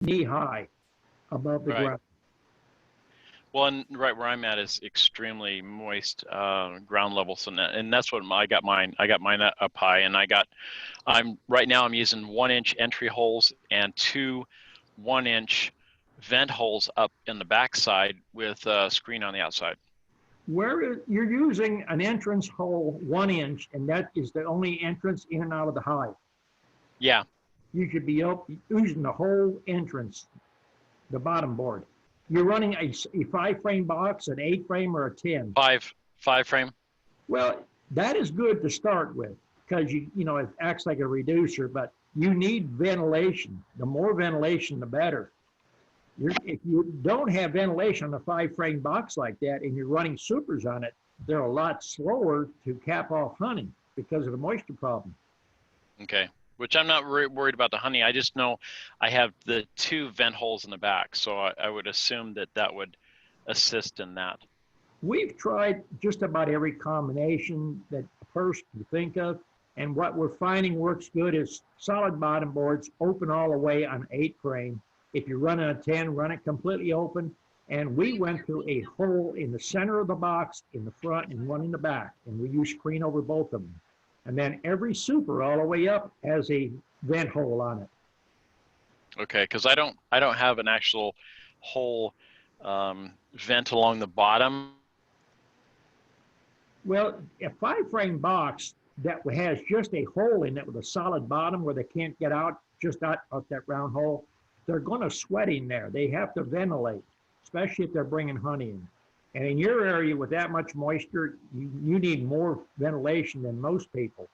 knee high above the Right. ground. Well, and right where I'm at is extremely moist ground level, so and that's what I got mine. I got mine up high, and I'm right now I'm using 1-inch entry holes and 2 1-inch vent holes up in the backside with a screen on the outside. Where you're using an entrance hole 1 inch, and that is the only entrance in and out of the hive. Yeah. You should be using the whole entrance, the bottom board. You're running a 5-frame box, an 8-frame, or a 10. Five frame. Well, that is good to start with because it acts like a reducer, but you need ventilation. The more ventilation, the better. If you don't have ventilation on a 5-frame box like that and you're running supers on it, they're a lot slower to cap off honey because of the moisture problem. Okay. Which I'm not worried about the honey. I just know I have the 2 vent holes in the back, so I would assume that would assist in that. We've tried just about every combination that a person can think of, and what we're finding works good is solid bottom boards, open all the way on 8-frame. If you're running a 10, run it completely open. And we went through a hole in the center of the box, in the front, and one in the back, and we used screen over both of them. And then every super all the way up has a vent hole on it. Okay, because I don't have an actual hole vent along the bottom. Well, a 5-frame box that has just a hole in it with a solid bottom where they can't get out, just out of that round hole, they're going to sweat in there. They have to ventilate, especially if they're bringing honey in. And in your area with that much moisture, you need more ventilation than most people.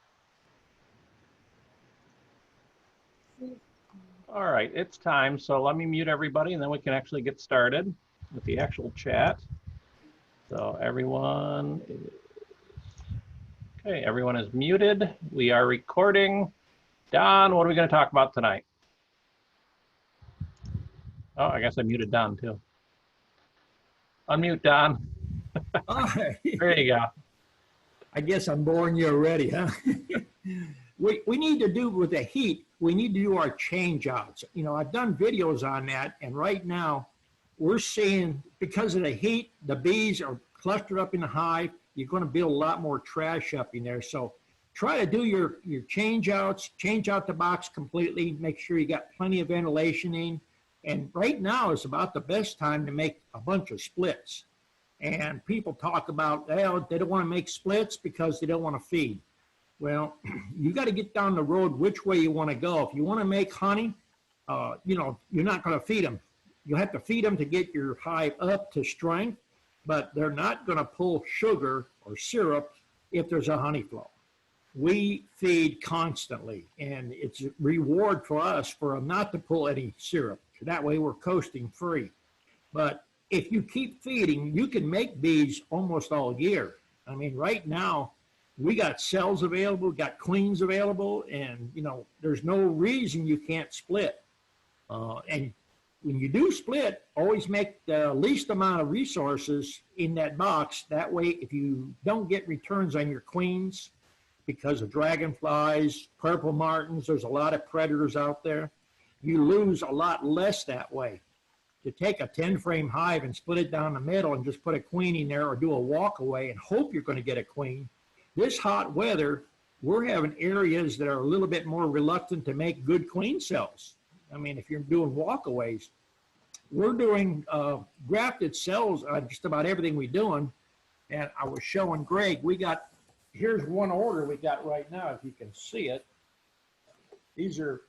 All right, it's time. So let me mute everybody and then we can actually get started with the actual chat. So everyone is muted. We are recording. Don, what are we going to talk about tonight? Oh, I guess I muted Don too. Unmute Don. There you go. I guess I'm boring you already, huh? we need to do with the heat, we need to do our change outs. I've done videos on that, and right now we're seeing, because of the heat, the bees are clustered up in the hive. You're going to build a lot more trash up in there. So try to do your change outs, change out the box completely, make sure you got plenty of ventilation in. And right now is about the best time to make a bunch of splits. And people talk about, well, they don't want to make splits because they don't want to feed. Well, you got to get down the road which way you want to go. If you want to make honey, you're not going to feed them. You have to feed them to get your hive up to strength, but they're not going to pull sugar or syrup if there's a honey flow. We feed constantly, and it's a reward for us for them not to pull any syrup. That way we're coasting free. But if you keep feeding, you can make bees almost all year. I mean, right now, we got cells available, got queens available, and, there's no reason you can't split. And when you do split, always make the least amount of resources in that box. That way, if you don't get returns on your queens because of dragonflies, purple martins, there's a lot of predators out there, you lose a lot less that way. To take a 10-frame hive and split it down the middle and just put a queen in there or do a walk away and hope you're going to get a queen. This hot weather, we're having areas that are a little bit more reluctant to make good queen cells. I mean, if you're doing walkaways, we're doing grafted cells on just about everything we're doing. And I was showing Greg, here's one order we got right now, if you can see it. These are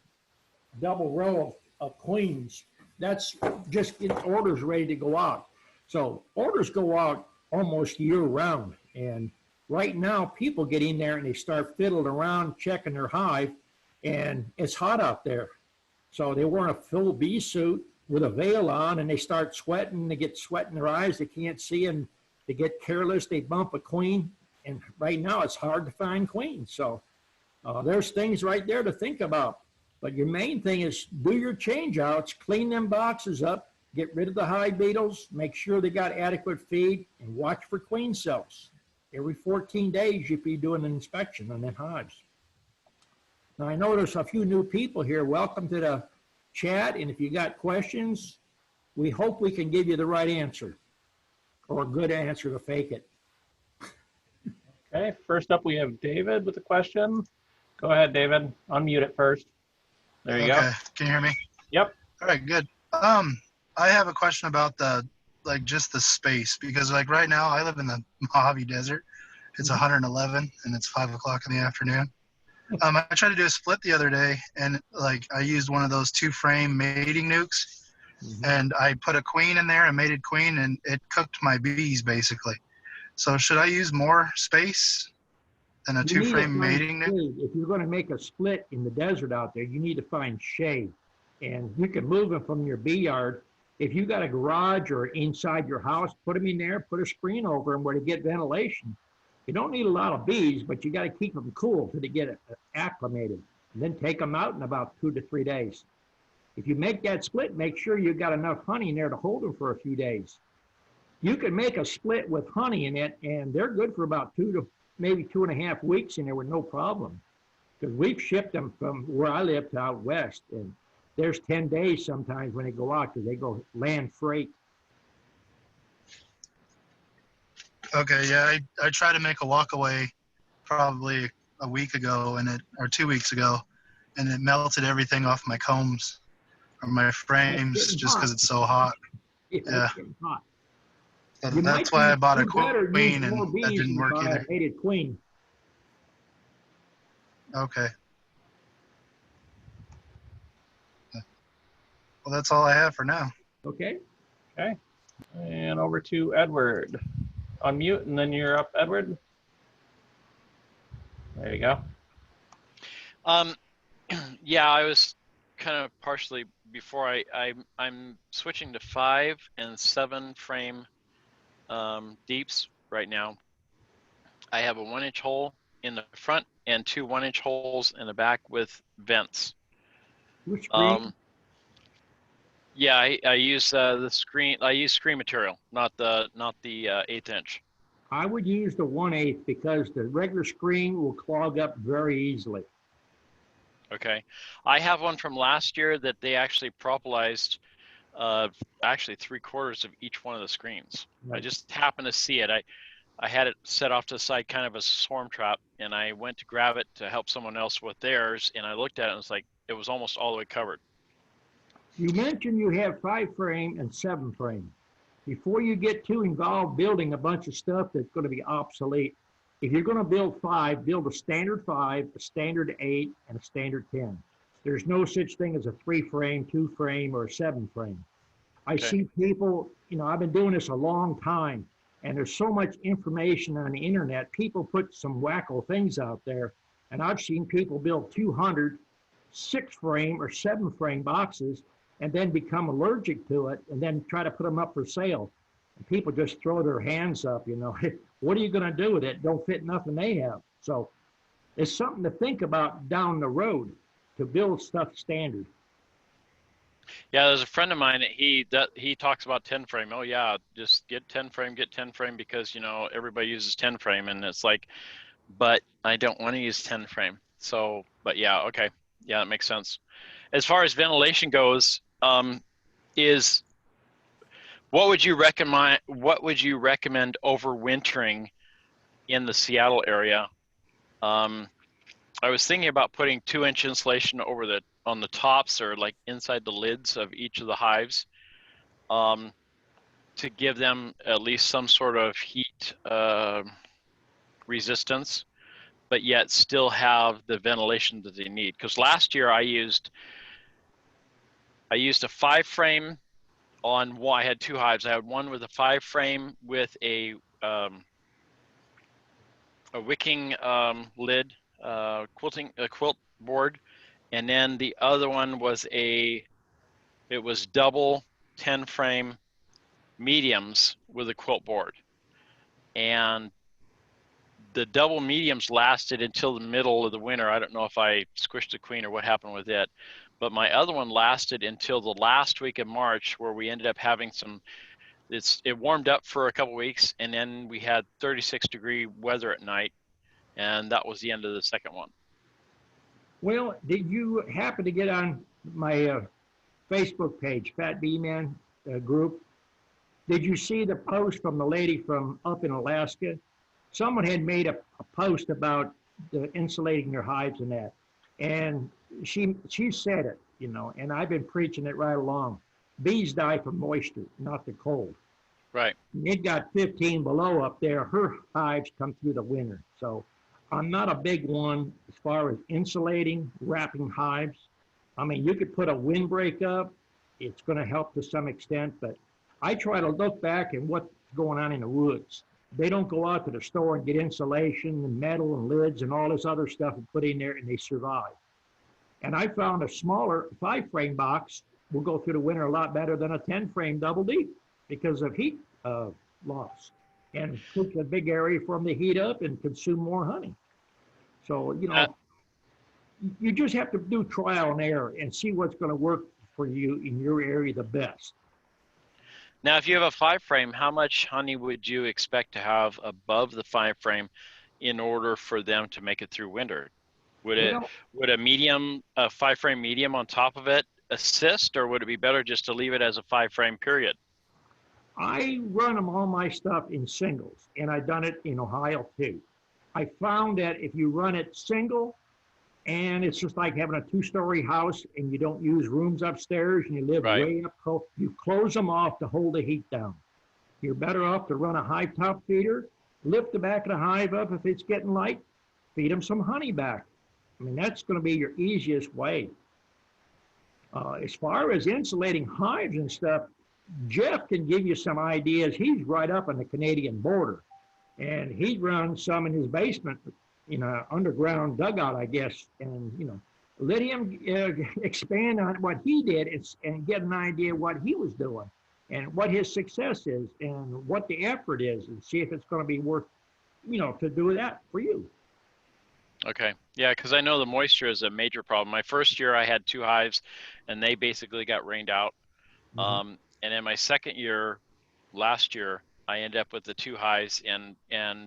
double row of queens. That's just orders ready to go out. So orders go out almost year round. And right now people get in there and they start fiddling around, checking their hive, and it's hot out there. So they wear a full bee suit with a veil on and they start sweating, they get sweat in their eyes, they can't see, and they get careless, they bump a queen. And right now it's hard to find queens. So there's things right there to think about. But your main thing is do your change outs, clean them boxes up, get rid of the hive beetles, make sure they got adequate feed, and watch for queen cells. Every 14 days, you'd be doing an inspection on them hives. Now, I know there's a few new people here. Welcome to the chat, and if you got questions, we hope we can give you the right answer or a good answer to fake it. Okay, first up we have David with a question. Go ahead, David. Unmute it first. There you go. Okay, can you hear me? Yep. All right, good. I have a question about just the space, because like right now I live in the Mojave Desert. It's 111 and it's 5 o'clock in the afternoon. I tried to do a split the other day, and like I used one of those 2-frame mating nukes, and I put a queen in there and mated queen, and it cooked my bees basically. So should I use more space than a You need to 2-frame find mating nuke? shade. If you're going to make a split in the desert out there, you need to find shade. And you can move them from your bee yard. If you got a garage or inside your house, put them in there, put a screen over them where to get ventilation. You don't need a lot of bees, but you got to keep them cool till they get acclimated. And then take them out in about 2 to 3 days. If you make that split, make sure you got enough honey in there to hold them for a few days. You can make a split with honey in it, and they're good for about 2 to maybe 2.5 weeks in there with no problem. Because we've shipped them from where I live to out west, and there's 10 days sometimes when they go out because they go land freight. Okay, yeah, I tried to make a walk away probably a week ago, or 2 weeks ago, and it melted everything off my combs or my frames just because it's so hot. Yeah, Yeah. it's getting hot. So You that's might why I be- bought a you better queen, use more and that bees didn't than work buy a either. mated queen. Okay. Well, that's all I have for now. Okay. Okay. And over to Edward. Unmute, and then you're up, Edward. There you go. Yeah, I was kind of partially before I'm switching to 5 and 7 frame deeps right now. I have a 1-inch hole in the front and 2 1-inch holes in the back with vents. Which screen? Yeah, I use the screen. I use screen material, not the 1/8 inch. I would use the 1/8 because the regular screen will clog up very easily. Okay, I have one from last year that they actually propolized, actually 3/4 of each one of the screens. Right. I just happened to see it. I had it set off to the side, kind of a swarm trap, and I went to grab it to help someone else with theirs, and I looked at it and it's like it was almost all the way covered. You mentioned you have 5 frame and 7 frame. Before you get too involved building a bunch of stuff that's going to be obsolete, if you're going to build 5, build a standard 5, a standard 8, and a standard 10. There's no such thing as a 3 frame, 2 frame, or a 7 frame. I Okay. see people, I've been doing this a long time, and there's so much information on the internet. People put some wacko things out there, and I've seen people build 200 6 frame or 7 frame boxes and then become allergic to it and then try to put them up for sale. And people just throw their hands up, what are you going to do with it? Don't fit nothing they have. So it's something to think about down the road to build stuff standard. Yeah, there's a friend of mine. He talks about 10 frame. Oh yeah, just get 10 frame because everybody uses 10 frame, and it's like, but I don't want to use 10 frame. So, but yeah, okay, yeah, that makes sense. As far as ventilation goes, is what would you recommend? What would you recommend overwintering in the Seattle area? I was thinking about putting 2-inch insulation over on the tops or like inside the lids of each of the hives, to give them at least some sort of heat resistance, but yet still have the ventilation that they need. Because last year I used a 5 frame on one. I had 2 hives. I had one with a 5 frame with a wicking lid, quilt board, and then the other one was it was double 10 frame mediums with a quilt board, and the double mediums lasted until the middle of the winter. I don't know if I squished the queen or what happened with it, but my other one lasted until the last week of March, where we ended up having it warmed up for a couple weeks, and then we had 36-degree weather at night, and that was the end of the second one. Well, did you happen to get on my Facebook page, Fat Bee Man group. Did you see the post from the lady from up in Alaska? Someone had made a post about the insulating their hives and that. And she said it, you know, and I've been preaching it right along. Bees die from moisture, not the cold. Right. It got 15 below up there. Her hives come through the winter. So I'm not a big one as far as insulating, wrapping hives. I mean, you could put a windbreak up. It's going to help to some extent, but I try to look back at what's going on in the woods. They don't go out to the store and get insulation and metal and lids and all this other stuff and put in there, and they survive. And I found a smaller 5-frame box will go through the winter a lot better than a 10-frame double deep because of heat loss, and takes a big area for them to heat up and consume more honey. So, you know, you just have to do trial and error and see what's going to work for you in your area the best. Now, if you have a 5-frame, how much honey would you expect to have above the 5-frame in order for them to make it through winter? Would a 5-frame medium on top of it assist, or would it be better just to leave it as a 5-frame period? I run them all my stuff in singles, and I've done it in Ohio too. I found that if you run it single, and it's just like having a 2-story house and you don't use rooms upstairs and you live way up, you close them off to hold the heat down. You're better off to run a hive top feeder, lift the back of the hive up if it's getting light, feed them some honey back. I mean, that's going to be your easiest way. As far as insulating hives and stuff, Jeff can give you some ideas. He's right up on the Canadian border, and he runs some in his basement, in an underground dugout, I guess. And, you know, let him expand on what he did and get an idea what he was doing and what his success is and what the effort is, and see if it's going to be worth, you know, to do that for you. Okay. Yeah, because I know the moisture is a major problem. My first year I had 2 hives and they basically got rained out. And in my second year, last year, I ended up with the 2 hives and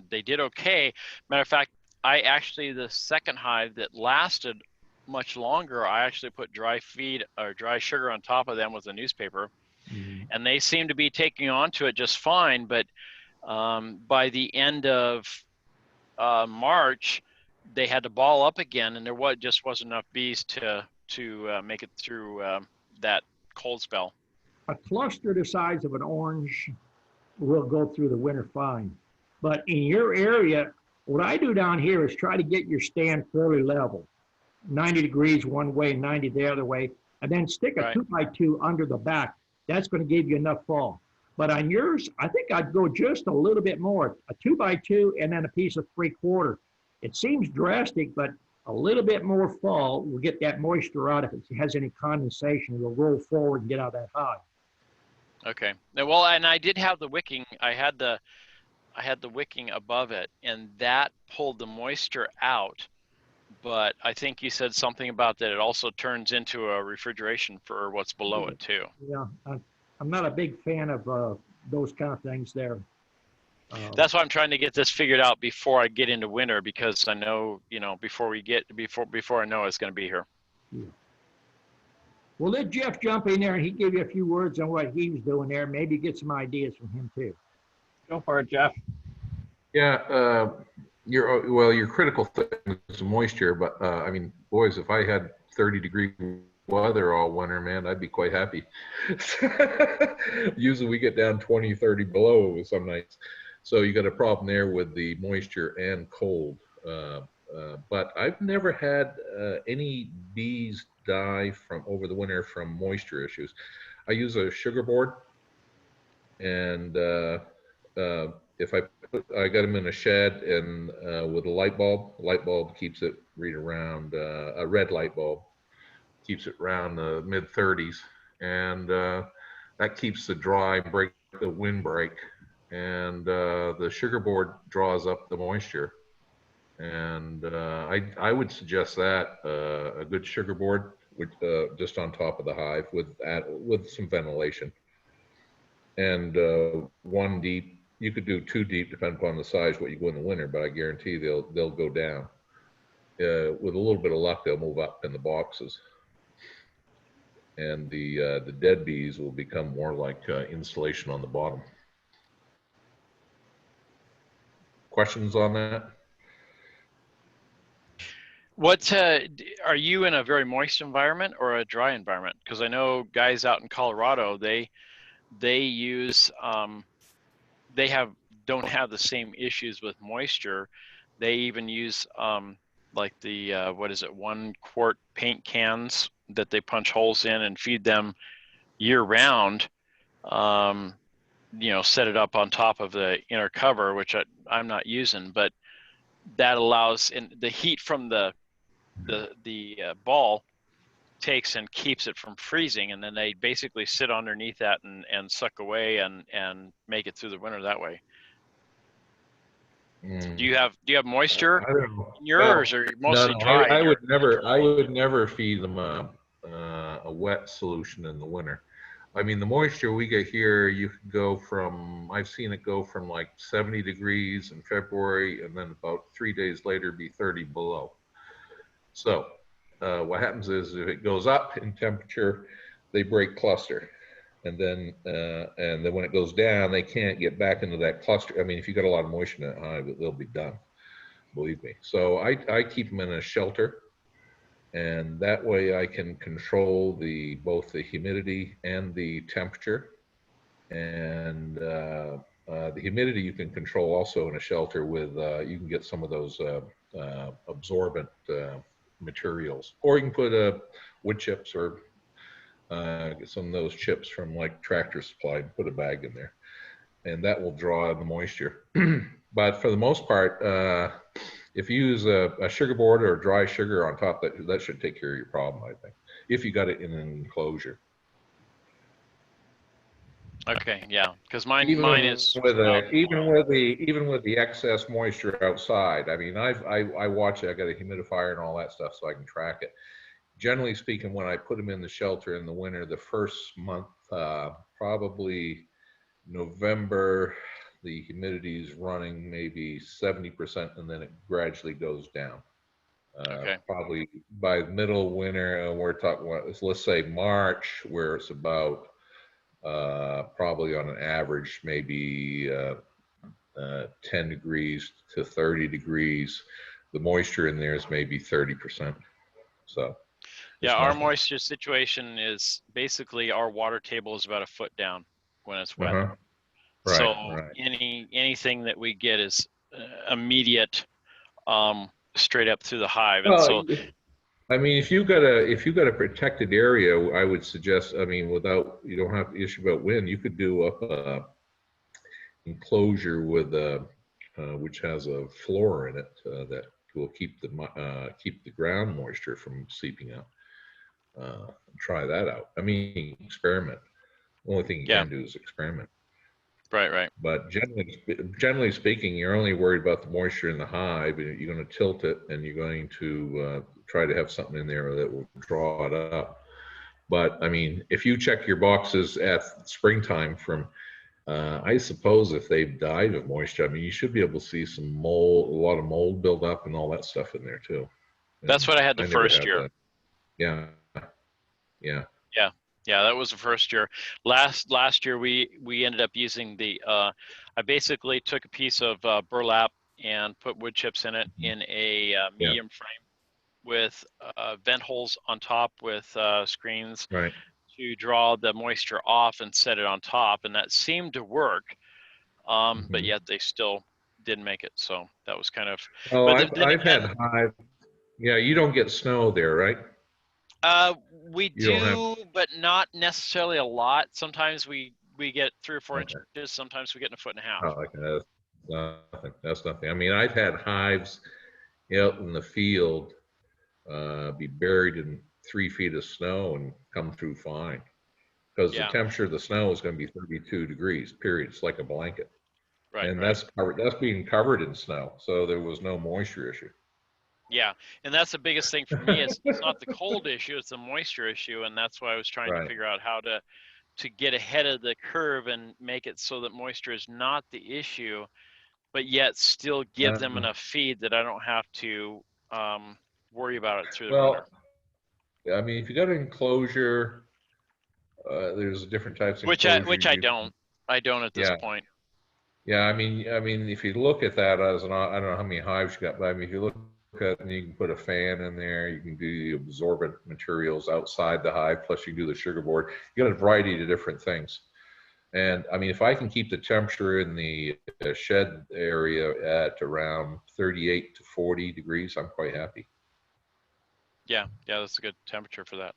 they did okay. Matter of fact, the second hive that lasted much longer, I actually put dry feed or dry sugar on top of them with a newspaper. And they seemed to be taking on to it just fine. But by the end of March, they had to ball up again, and there just wasn't enough bees to make it through that cold spell. A cluster the size of an orange will go through the winter fine. But in your area, what I do down here is try to get your stand fairly level, 90 degrees one way, 90 the other way, and then stick a 2x2 under the back. That's going to give you enough fall. But on yours, I think I'd go just a little bit more, a 2x2 and then a piece of 3/4. It seems drastic, but a little bit more fall will get that moisture out. If it has any condensation, it will roll forward and get out of that hive. Okay. Well, and I did have the wicking. I had the wicking above it, and that pulled the moisture out. But I think you said something about that. It also turns into a refrigeration for what's below it too. Yeah, I'm not a big fan of those kind of things there. That's why I'm trying to get this figured out before I get into winter, because I know, you know, before I know it's going to be here. Yeah. Well, let Jeff jump in there and he give you a few words on what he was doing there. Maybe get some ideas from him too. Go for it, Jeff. Yeah, your critical thing is moisture, but I mean, boys, if I had 30-degree weather all winter, man, I'd be quite happy. Usually we get down 20, 30 below some nights. So you got a problem there with the moisture and cold. But I've never had any bees die from over the winter from moisture issues. I use a sugar board, and if I got them in a shed and with a light bulb keeps it right around, a red light bulb keeps it around the mid-30s, and that keeps the windbreak, and the sugar board draws up the moisture. And I would suggest that a good sugar board with just on top of the hive with some ventilation, and 1 deep. You could do 2 deep, depending upon the size what you go in the winter, but I guarantee they'll go down. With a little bit of luck, they'll move up in the boxes. and the dead bees will become more like insulation on the bottom. Questions on that? What are you in a very moist environment or a dry environment? Because I know guys out in Colorado, they use don't have the same issues with moisture. They even use like the what is it, 1 quart paint cans that they punch holes in and feed them year round. You know, set it up on top of the inner cover, which I'm not using, but that allows, and the heat from the ball takes and keeps it from freezing, and then they basically sit underneath that and suck away and make it through the winter that way. Do you have moisture I don't know. in yours, or mostly dry? I would never feed them a wet solution in the winter. I mean, the moisture we get here, you can go from, I've seen it go from like 70 degrees in February, and then about 3 days later be 30 below. So what happens is if it goes up in temperature, they break cluster. And then when it goes down, they can't get back into that cluster. I mean, if you got a lot of moisture in that hive, they'll be done, believe me. So I keep them in a shelter, and that way I can control both the humidity and the temperature. And the humidity you can control also in a shelter with, you can get some of those absorbent materials, or you can put wood chips, or get some of those chips from like Tractor Supply and put a bag in there, and that will draw the moisture. But for the most part, if you use a sugar board or dry sugar on top, that should take care of your problem, I think, if you got it in an enclosure. Okay, yeah, because mine is even with the excess moisture outside. I mean, I watch it. I got a humidifier and all that stuff, so I can track it. Generally speaking, when I put them in the shelter in the winter, the first month, probably November, the humidity is running maybe 70%, and then it gradually goes down. Okay. Probably by middle winter, we're talking, let's say March, where it's about probably on an average, maybe 10 degrees to 30 degrees. The moisture in there is maybe 30%. So. Yeah, our moisture situation is basically our water table is about a foot down when it's wet. Right, So right. anything that we get is immediate, straight up through the hive. And Well, so, I mean, if you've got a protected area, I would suggest, I mean, you don't have the issue about wind, you could do a enclosure with which has a floor in it that will keep the ground moisture from seeping out. Try that out. I mean, experiment. The only thing you can do is experiment. Right. But generally speaking, you're only worried about the moisture in the hive, and you're going to tilt it, and you're going to try to have something in there that will draw it up. But I mean, if you check your boxes at springtime from, I suppose if they've died of moisture, I mean, you should be able to see some mold, a lot of mold build up and all that stuff in there too. That's what I had the first year. Yeah. Yeah, that was the first year. Last year we ended up using the I basically took a piece of burlap and put wood chips in it in a medium frame with vent holes on top with screens to draw the moisture off and set it on top, and that seemed to work. But yet they still didn't make it. So that was kind of. Oh, I've had hive. Yeah, you don't get snow there, right? We do, but not necessarily a lot. Sometimes we get 3 or 4 inches. Sometimes we get 1.5 feet. Oh, okay. That's nothing. I mean, I've had hives out in the field be buried in 3 feet of snow and come through fine, because the temperature of the snow is going to be 32 degrees. Period. It's like a blanket. Right. And that's being covered in snow, so there was no moisture issue. Yeah, and that's the biggest thing for me is it's not the cold issue, it's the moisture issue, and that's why I was trying to figure out how to get ahead of the curve and make it so that moisture is not the issue, but yet still give them enough feed that I don't have to worry about it through the winter. I mean, if you got an enclosure, There's different types of Which I enclosures. don't. I don't at this Yeah. point. Yeah, I mean, if you look at that as an, I don't know how many hives you got, but I mean, if you look at, and you can put a fan in there, you can do the absorbent materials outside the hive, plus you do the sugar board. You got a variety of different things. And I mean, if I can keep the temperature in the shed area at around 38 to 40 degrees, I'm quite happy. Yeah, that's a good temperature for that.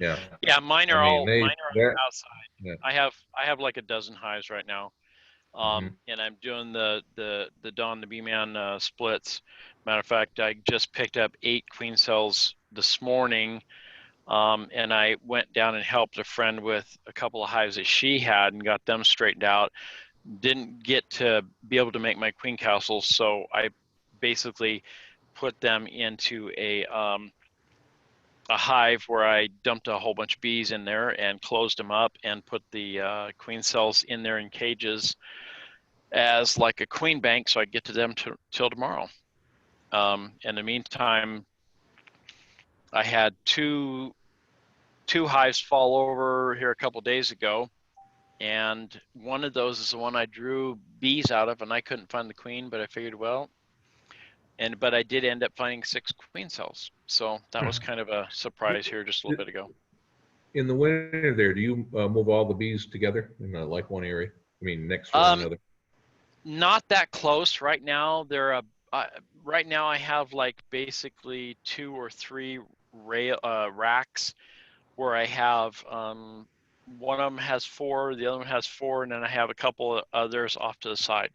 Yeah. Yeah, mine are all outside. Yeah. I have like a dozen hives right now. And I'm doing the Dawn the B-Man splits. Matter of fact, I just picked up 8 queen cells this morning, and I went down and helped a friend with a couple of hives that she had and got them straightened out. Didn't get to be able to make my queen castles, so I basically put them into a hive where I dumped a whole bunch of bees in there and closed them up and put the queen cells in there in cages as like a queen bank, so I get to them till tomorrow. In the meantime, I had two hives fall over here a couple days ago, and one of those is the one I drew bees out of, and I couldn't find the queen, but I figured, well, but I did end up finding 6 queen cells, so that was kind of a surprise here just a little bit ago. In the winter there, do you move all the bees together in like one area? I mean, next to one another? Not that close right now. Right now I have like basically 2 or 3 racks where I have one of them has 4, the other one has 4, and then I have a couple of others off to the side.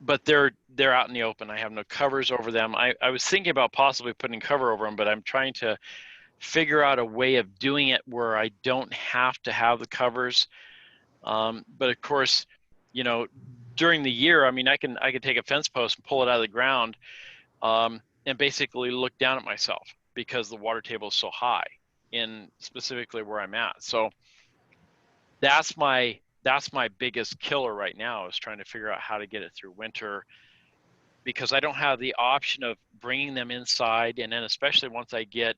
But they're out in the open. I have no covers over them. I was thinking about possibly putting cover over them, but I'm trying to figure out a way of doing it where I don't have to have the covers. But of course, you know, during the year, I mean, I can take a fence post and pull it out of the ground, and basically look down at myself because the water table is so high in specifically where I'm at. So that's my biggest killer right now, is trying to figure out how to get it through winter, because I don't have the option of bringing them inside. And then especially once I get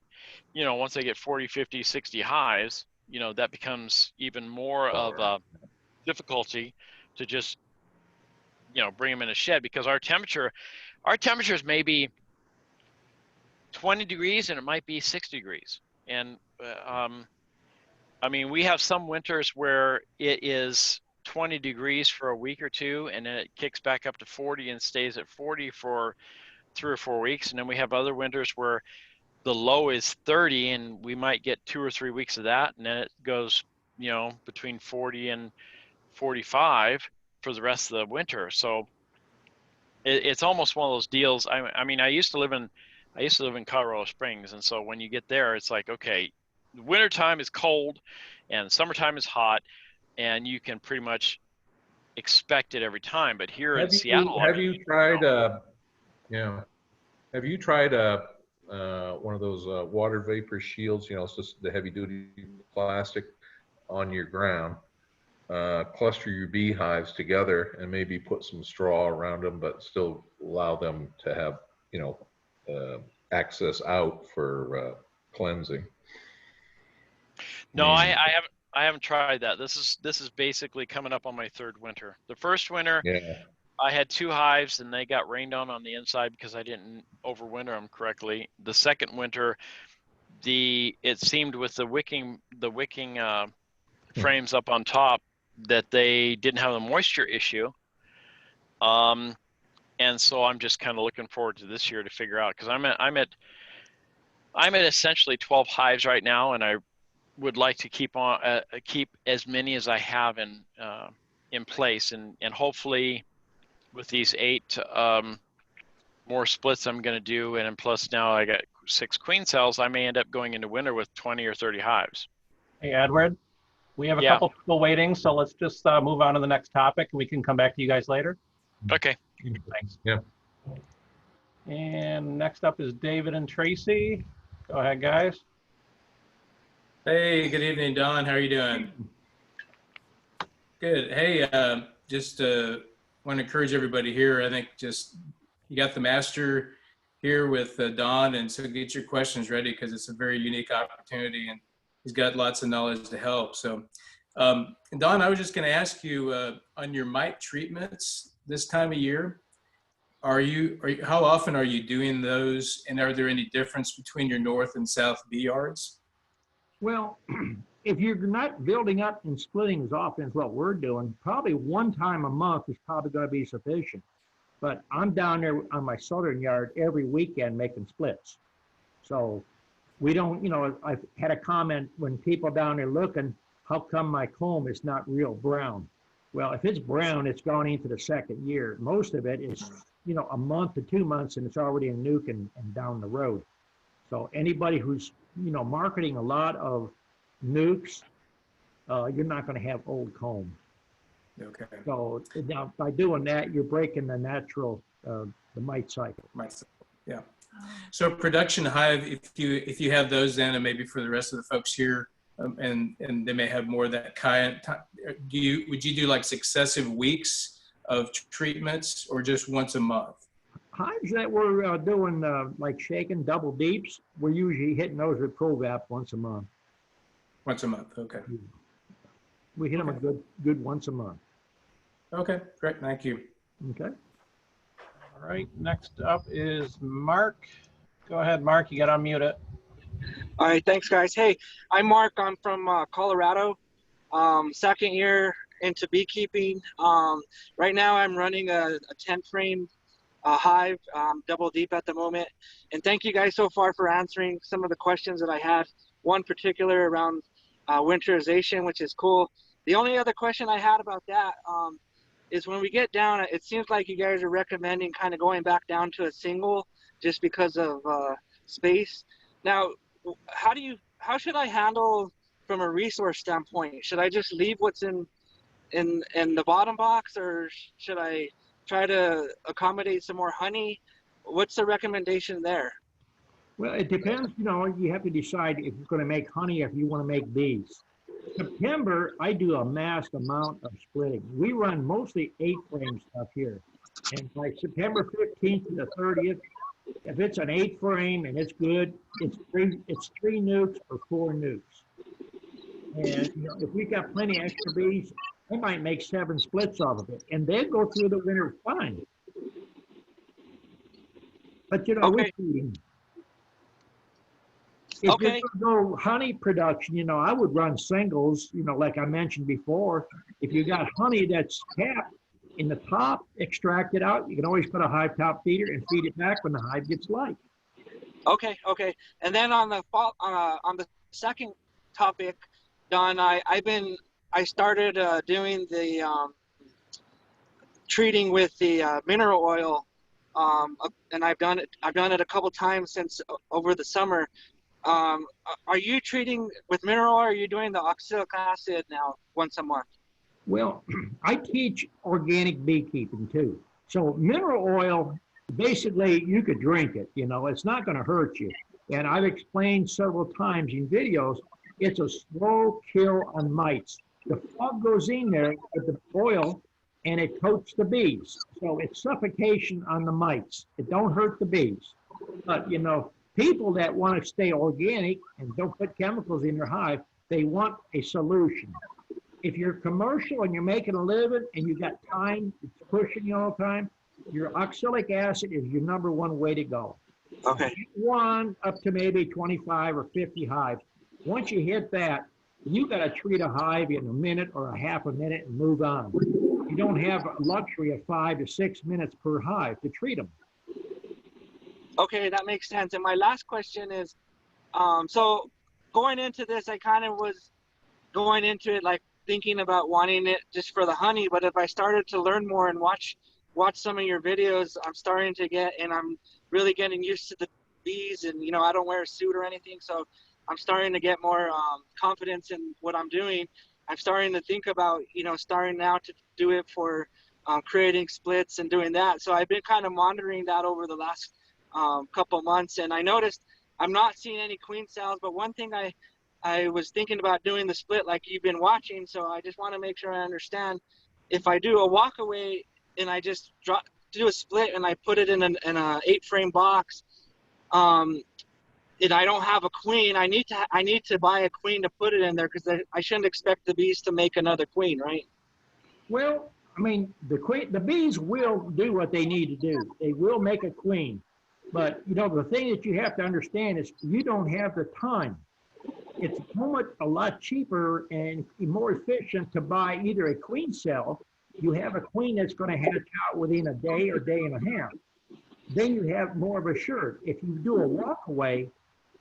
40, 50, 60 hives, you know, that becomes even more of a difficulty to just, you know, bring them in a shed, because our temperatures may be 20 degrees and it might be 6 degrees. And I mean, we have some winters where it is 20 degrees for a week or two, and then it kicks back up to 40 and stays at 40 for 3 or 4 weeks. And then we have other winters where the low is 30 and we might get 2 or 3 weeks of that, and then it goes, you know, between 40 and 45 for the rest of the winter. So it's almost one of those deals. I mean, I used to live in Colorado Springs, and so when you get there, it's like, okay, wintertime is cold and summertime is hot, and you can pretty much expect it every time. But here in Seattle, have you tried one of those water vapor shields? You know, it's just the heavy duty plastic on your ground. Cluster your beehives together and maybe put some straw around them, but still allow them to have, you know, access out for cleansing. No, I haven't tried that. This is basically coming up on my 3rd winter. The first winter, I had 2 hives and they got rained on the inside because I didn't overwinter them correctly. The second winter, it seemed with the wicking frames up on top that they didn't have a moisture issue. And so I'm just kind of looking forward to this year to figure out, because I'm at essentially 12 hives right now, and I would like to keep as many as I have in place, and hopefully with these 8 more splits I'm going to do, and then plus now I got 6 queen cells, I may end up going into winter with 20 or 30 hives. Hey, Edward, we have a couple people waiting, so let's just move on to the next topic, and we can come back to you guys later. Okay. Thanks. Yeah. And next up is David and Tracy. Go ahead, guys. Hey, good evening, Don. How are you doing? Good. Hey, just want to encourage everybody here. I think just you got the master here with Don, and so get your questions ready because it's a very unique opportunity, and he's got lots of knowledge to help. So, Don, I was just going to ask you on your mite treatments this time of year. How often are you doing those, and are there any difference between your north and south bee yards? Well, if you're not building up and splitting as often as what we're doing, probably one time a month is probably going to be sufficient. But I'm down there on my southern yard every weekend making splits. So we don't, I've had a comment when people down there looking, how come my comb is not real brown? Well, if it's brown, it's gone into the second year. Most of it is, a month to 2 months and it's already a nuke and down the road. So anybody who's, marketing a lot of nukes, you're not going to have old comb. Okay. So now by doing that, you're breaking the natural, the mite cycle. Yeah. So production hive, if you have those then, and maybe for the rest of the folks here, and they may have more of that kind, would you do like successive weeks of treatments or just once a month? Hives that we're doing like shaking double deeps, we're usually hitting those with Provap once a month. Once a month, okay. We hit them a good once a month. Okay, great, thank you. Okay. All right, next up is Mark. Go ahead, Mark, you got to unmute it. All right, thanks guys. Hey, I'm Mark, I'm from Colorado. Second year into beekeeping. Right now I'm running a 10 frame hive, double deep at the moment. And thank you guys so far for answering some of the questions that I had. One particular around winterization, which is cool. The only other question I had about that is when we get down, it seems like you guys are recommending kind of going back down to a single just because of space. Now, how should I handle from a resource standpoint? Should I just leave what's in the bottom box, or should I try to accommodate some more honey? What's the recommendation there? Well, it depends, you have to decide if you're going to make honey, if you want to make bees. September, I do a massed amount of splitting. We run mostly 8-frame stuff here. And by September 15th to the 30th, if it's an 8-frame and it's good, it's three nukes or 4 nukes. And if we've got plenty of extra bees, I might make 7 splits off of it, and they go through the winter fine. But Okay. we're feeding. If Okay. you're going to go honey production, I would run singles, like I mentioned before. If you got honey that's capped in the top, extract it out. You can always put a hive top feeder and feed it back when the hive gets light. Okay. And then on the second topic, Don, I started doing the treating with the mineral oil, and I've done it a couple times since over the summer. Are you treating with mineral oil, or are you doing the oxalic acid now once a month? Well, I teach organic beekeeping too. So mineral oil, basically you could drink it, it's not going to hurt you. And I've explained several times in videos, it's a slow kill on mites. The fog goes in there with the oil and it coats the bees. So it's suffocation on the mites. It don't hurt the bees. But, people that want to stay organic and don't put chemicals in their hive, they want a solution. If you're commercial and you're making a living and you got time, it's pushing you all the time, your oxalic acid is your #1 way to go. Okay. One up to maybe 25 or 50 hives. Once you hit that, you got to treat a hive in a minute or a half a minute and move on. You don't have a luxury of 5 to 6 minutes per hive to treat them. Okay, that makes sense. And my last question is, so going into this, I kind of was going into it like thinking about wanting it just for the honey, but if I started to learn more and watch some of your videos, I'm starting to and I'm really getting used to the bees, and I don't wear a suit or anything, so I'm starting to get more confidence in what I'm doing. I'm starting to think about, starting now to do it for creating splits and doing that. So I've been kind of monitoring that over the last couple months, and I noticed I'm not seeing any queen cells, but one thing I was thinking about doing the split like you've been watching, so I just want to make sure I understand. If I do a walk away and I just do a split and I put it in an 8-frame box, and I don't have a queen. I need to buy a queen to put it in there because I shouldn't expect the bees to make another queen, right? Well, I mean, the bees will do what they need to do. They will make a queen. But, you know, the thing that you have to understand is you don't have the time. It's a lot cheaper and more efficient to buy either a queen cell. You have a queen that's going to hatch out within a day or day and a half. Then you have more of a shirt. If you do a walkaway,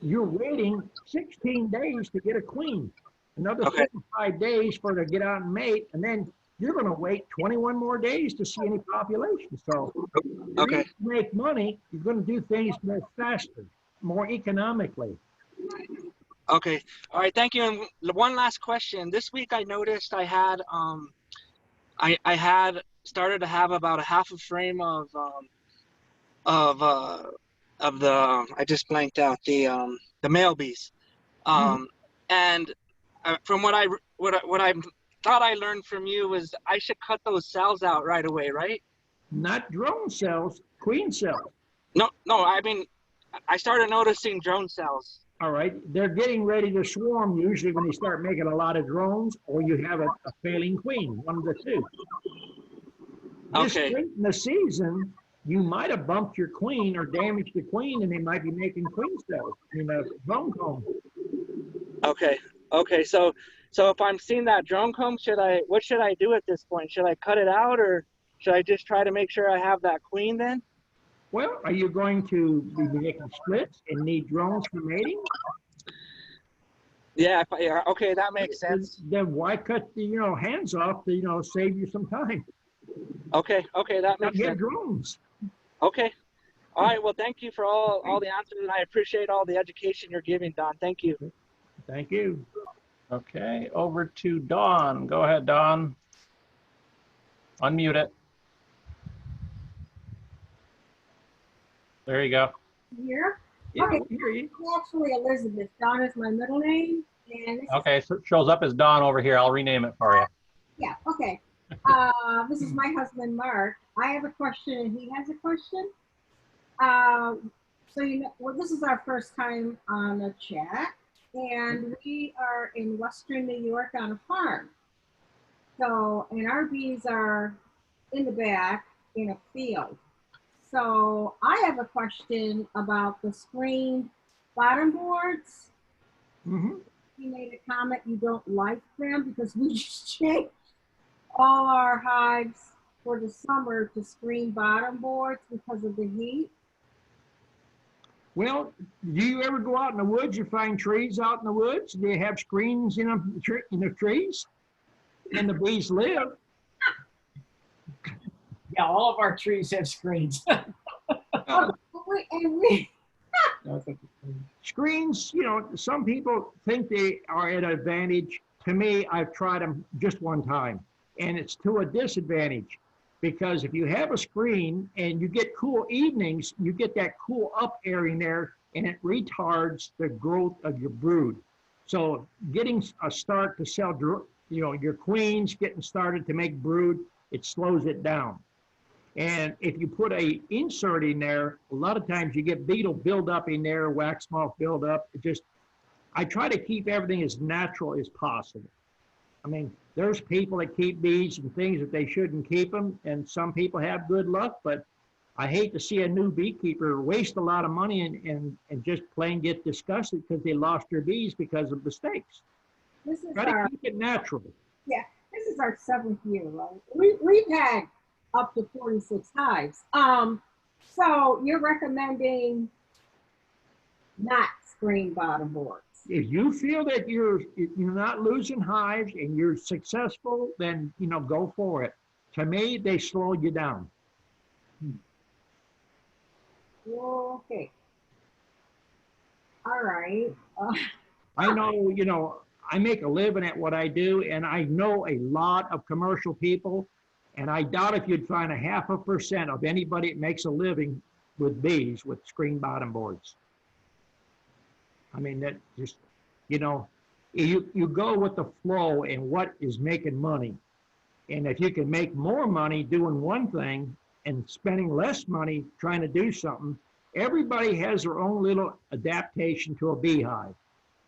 you're waiting 16 days to get a queen. Another 45 days for her to get out and mate, and then you're going to wait 21 more days to see any population. So to make money, you're going to do things more faster, more economically. Okay. All right. Thank you. And one last question. This week I noticed I had I had started to have about a half a frame of the I just blanked out the male bees. And from what I thought I learned from you was I should cut those cells out right away, right? Not drone cells, queen cells. No, I mean, I started noticing drone cells. All right, they're getting ready to swarm usually when they start making a lot of drones, or you have a failing queen, one of the two. This late in the season, you might have bumped your queen or damaged the queen, and they might be making queen cells in a drone comb. Okay. So if I'm seeing that drone comb, what should I do at this point? Should I cut it out, or should I just try to make sure I have that queen then? Well, are you going to be making splits and need drones for mating? Yeah, okay, that makes sense. Then why cut the hands off to save you some time? Okay, that makes sense. Get drones. Okay. All right, well, thank you for all the answers, and I appreciate all the education you're giving, Don. Thank you. Thank you. Okay, over to Dawn. Go ahead, Dawn. Unmute it. There you go. Here? Yeah, Okay. we hear you. I'm actually Elizabeth. Dawn is my middle name. And this Okay, so it shows up as Dawn over here. I'll rename it for you. Yeah, okay. This is my husband, Mark. I have a question and he has a question. This is our first time on a chat, and we are in Western New York on a farm. So, and our bees are in the back in a field. So I have a question about the screen bottom boards. Mm-hmm. You made a comment you don't like them because we just changed all our hives for the summer to screen bottom boards because of the heat. Well, do you ever go out in the woods? You find trees out in the woods? Do they have screens in the trees? And the bees live? Yeah, all of our trees have screens. Screens, some people think they are at an advantage. To me, I've tried them just one time, and it's to a disadvantage. Because if you have a screen and you get cool evenings, you get that cool up air in there, and it retards the growth of your brood. So getting a start to sell, your queens, getting started to make brood, it slows it down. And if you put a insert in there, a lot of times you get beetle buildup in there, wax moth buildup. I try to keep everything as natural as possible. I mean, there's people that keep bees and things that they shouldn't keep them, and some people have good luck, but I hate to see a new beekeeper waste a lot of money and just plain get disgusted because they lost their bees because of mistakes. Try to keep it natural. Yeah, this is our 7th year, right? We've had up to 46 hives. So you're recommending not screen bottom boards? If you feel that you're not losing hives and you're successful, then go for it. To me, they slow you down. Okay. All right. I know, I make a living at what I do, and I know a lot of commercial people, and I doubt if you'd find 0.5% of anybody that makes a living with bees with screen bottom boards. I mean, that just, you go with the flow and what is making money. And if you can make more money doing one thing and spending less money trying to do something, Everybody has their own little adaptation to a beehive.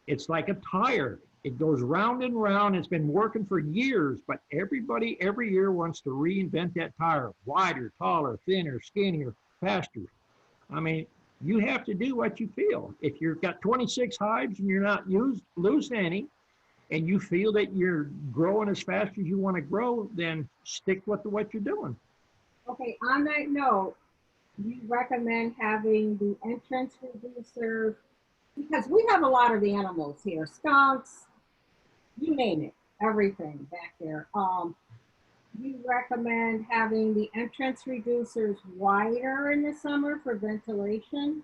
It's like a tire. It goes round and round. It's been working for years, but everybody every year wants to reinvent that tire. Wider, taller, thinner, skinnier, faster. I mean, you have to do what you feel. If you've got 26 hives and you're not losing any, and you feel that you're growing as fast as you want to grow, then stick with what you're doing. Okay, on that note, you recommend having the entrance reducer, because we have a lot of the animals here, skunks, you name it, everything back there. You recommend having the entrance reducers wider in the summer for ventilation?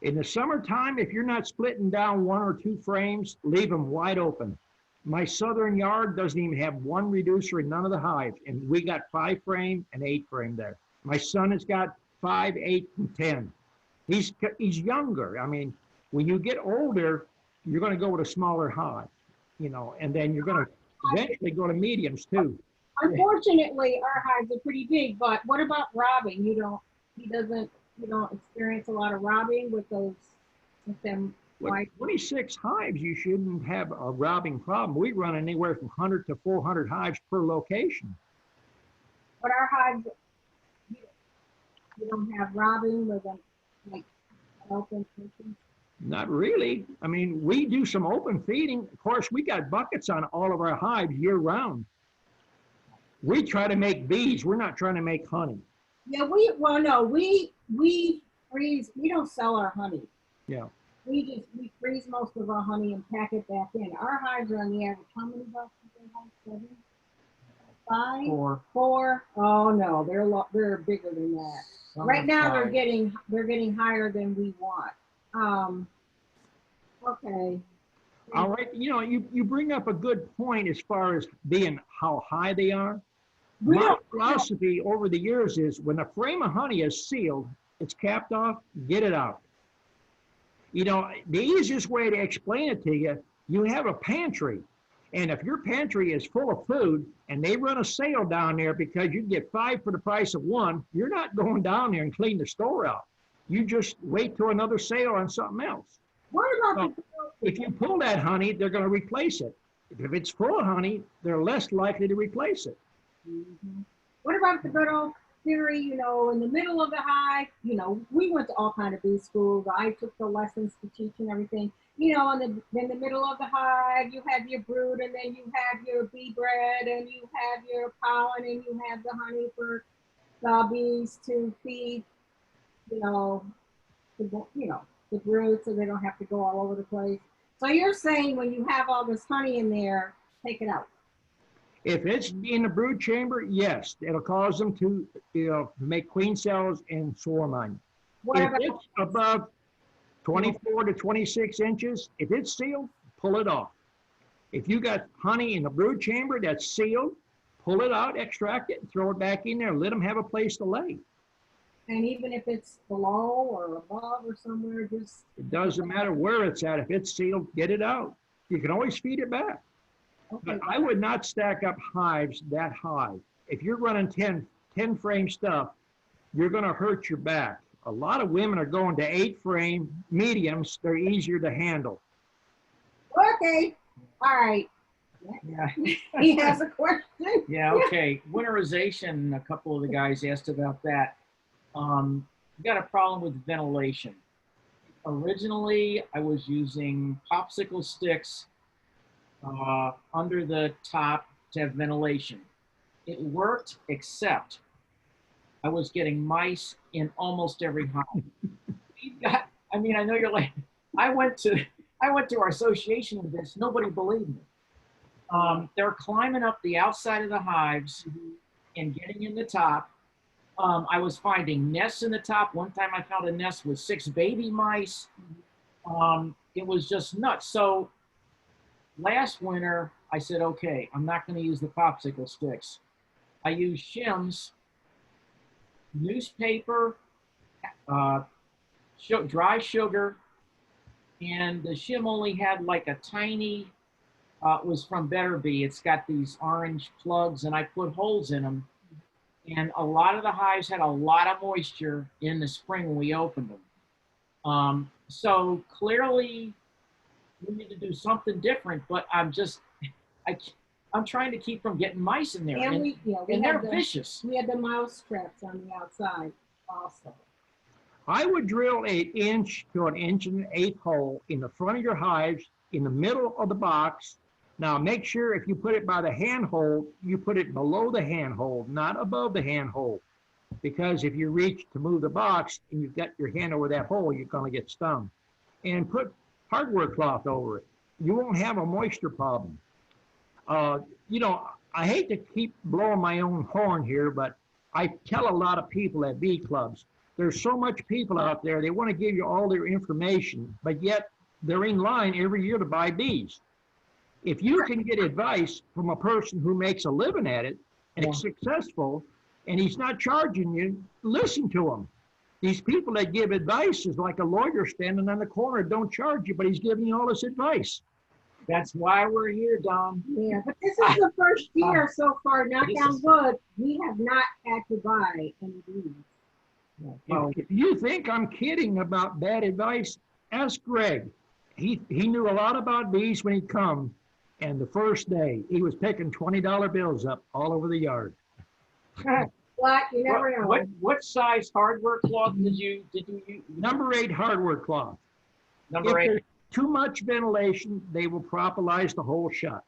In the summertime, if you're not splitting down 1 or 2 frames, leave them wide open. My southern yard doesn't even have 1 reducer in none of the hives, and we got 5 frame and 8 frame there. My son has got 5, 8, and 10. He's younger. I mean, when you get older, you're going to go with a smaller hive, you know, and then you're going to eventually go to mediums too. Unfortunately, our hives are pretty big, but what about robbing? You don't experience a lot of robbing with them. With 26 hives, you shouldn't have a robbing problem. We run anywhere from 100 to 400 hives per location. But our hives, you don't have robbing with them, like open feeding? Not really. I mean, we do some open feeding. Of course, we got buckets on all of our hives year round. We try to make bees. We're not trying to make honey. Yeah, we freeze. We don't sell our honey. Yeah. We freeze most of our honey and pack it back in. Our hives are on the average. How many bucks do they have? 7? 5? 4? Oh no, they're bigger than that. Right now they're getting higher than we want. Okay. All right. You know, you bring up a good point as far as being how high they are. My philosophy over the years is when a frame of honey is sealed, it's capped off, get it out. You know, the easiest way to explain it to you, you have a pantry. And if your pantry is full of food and they run a sale down there because you get 5 for the price of 1, you're not going down there and clean the store out. You just wait till another sale on something else. What about if you pull that honey, they're going to replace it. If it's full of honey, they're less likely to replace it. Mm-hmm. What about the good old theory, you know, in the middle of the hive, you know, we went to all kind of bee schools. I took the lessons to teach and everything. You know, in the middle of the hive, you have your brood, and then you have your bee bread, and you have your pollen, and you have the honey for the bees to feed, the brood, so they don't have to go all over the place. So you're saying when you have all this honey in there, take it out. If it's in the brood chamber, yes, it'll cause them to make queen cells and swarm on you. If it's above 24 to 26 inches, if it's sealed, pull it off. If you got honey in the brood chamber that's sealed, pull it out, extract it, and throw it back in there. Let them have a place to lay. And even if it's below or above or somewhere, just... It doesn't matter where it's at. If it's sealed, get it out. You can always feed it back. Okay. But I would not stack up hives that high. If you're running 10 frame stuff, you're going to hurt your back. A lot of women are going to 8 frame mediums. They're easier to handle. Okay. All right. Yeah. He has a question. Yeah, okay. Winterization, a couple of the guys asked about that. We got a problem with ventilation. Originally, I was using popsicle sticks under the top to have ventilation. It worked, except I was getting mice in almost every hive. I know you're like, I went to our association with this, nobody believed me. They're climbing up the outside of the hives and getting in the top. I was finding nests in the top. One time I found a nest with 6 baby mice. It was just nuts. So last winter, I said, okay, I'm not going to use the popsicle sticks. I used shims, newspaper, dry sugar, and the shim only had like a tiny, it was from Better Bee. It's got these orange plugs, and I put holes in them. and a lot of the hives had a lot of moisture in the spring when we opened them. So clearly we need to do something different, but I'm trying to keep from getting mice in there, And and they're vicious. We had the mouse traps on the outside also. I would drill 1 inch to 1 1/8 hole in the front of your hives, in the middle of the box. Now make sure if you put it by the handhold, you put it below the handhold, not above the handhold. Because if you reach to move the box and you've got your hand over that hole, you're gonna get stung. And put hardware cloth over it. You won't have a moisture problem. You know, I hate to keep blowing my own horn here, but I tell a lot of people at bee clubs, there's so much people out there, they want to give you all their information, but yet they're in line every year to buy bees. If you can get advice from a person who makes a living at it and is successful, and he's not charging you, listen to him. These people that give advice is like a lawyer standing on the corner, don't charge you, but he's giving you all this advice. That's why we're here, Don. Yeah, but this is the first year so far, knock on wood, we have not had to buy any bees. If you think I'm kidding about bad advice, ask Greg. He knew a lot about bees when he come, and the first day he was picking $20 bills up all over the yard. But you never know. What size hardware cloth did you use? Number 8 hardware cloth. Number 8. Too much ventilation, they will propolize the hole shut.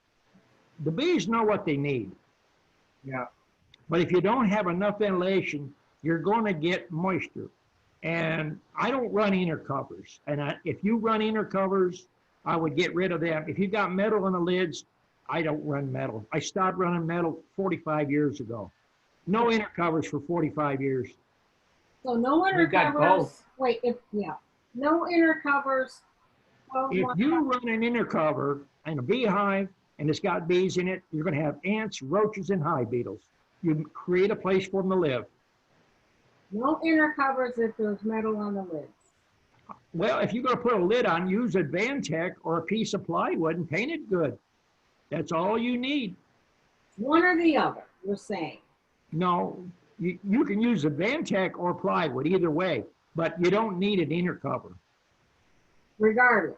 The bees know what they need. Yeah. But if you don't have enough ventilation, you're going to get moisture. And I don't run inner covers. And if you run inner covers, I would get rid of them. If you got metal in the lids, I don't run metal. I stopped running metal 45 years ago. No inner covers for 45 years. So no inner got covers. both. Wait, no inner covers. If you run an inner cover in a beehive and it's got bees in it, you're going to have ants, roaches, and hive beetles. You create a place for them to live. No inner covers if there's metal on the lids. Well, if you're going to put a lid on, use a Vantech or a piece of plywood and paint it good. That's all you need. One or the other, you're saying. No, you can use a Vantech or plywood, either way, but you don't need an inner cover. Regardless.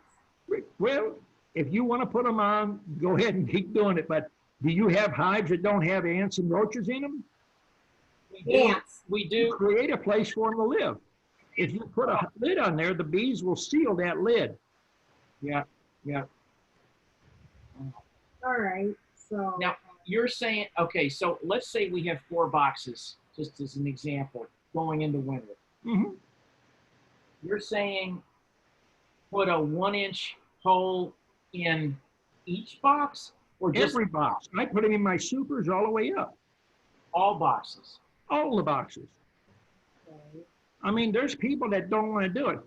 Well, if you want to put them on, go ahead and keep doing it. But do you have hives that don't have ants and roaches in them? Ants. We do. Create a place for them to live. If you put a lid on there, the bees will seal that lid. Yeah. All right. So Now you're saying, okay, so let's say we have 4 boxes, just as an example, going into winter. Mm-hmm. You're saying put a 1-inch hole in each box, or just Every box. I put them in my supers all the way up. all boxes? All the boxes. I mean, there's people that don't want to do it.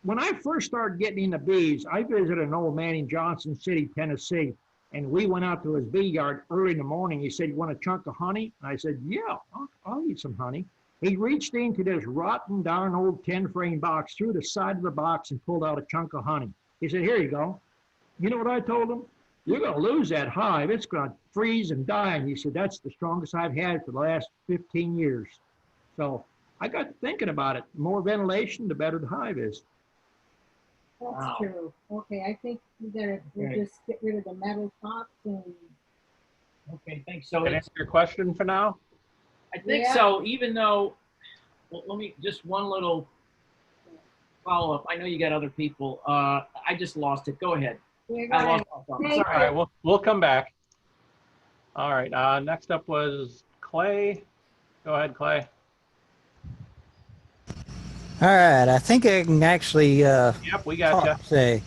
When I first started getting into bees, I visited an old man in Johnson City, Tennessee, and we went out to his bee yard early in the morning. He said, "You want a chunk of honey?" And I said, "Yeah, I'll eat some honey." He reached into this rotten darn old 10-frame box, through the side of the box, and pulled out a chunk of honey. He said, "Here you go." You know what I told him? "You're going to lose that hive. It's going to freeze and die." And he said, "That's the strongest I've had for the last 15 years. So I got thinking about it. The more ventilation, the better the hive is. that's Wow. true. Okay, I think we'll just get rid of the metal tops and Okay, thanks. So Can I answer your question for now? I think Yeah. so, even though, well, let me, just one little follow-up. I know you got other people. I just lost it. Go ahead. we're I gonna lost my thought. Hey. All right, we'll come back. All right, next up was Clay. Go ahead, Clay. All right, I think I can actually Yep, we got you. say.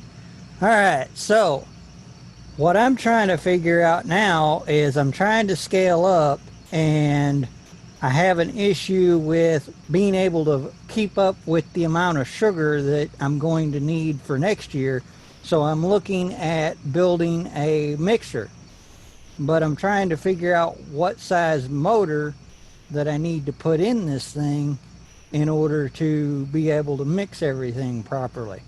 All right, so what I'm trying to figure out now is I'm trying to scale up, and I have an issue with being able to keep up with the amount of sugar that I'm going to need for next year. So I'm looking at building a mixer, but I'm trying to figure out what size motor that I need to put in this thing in order to be able to mix everything properly.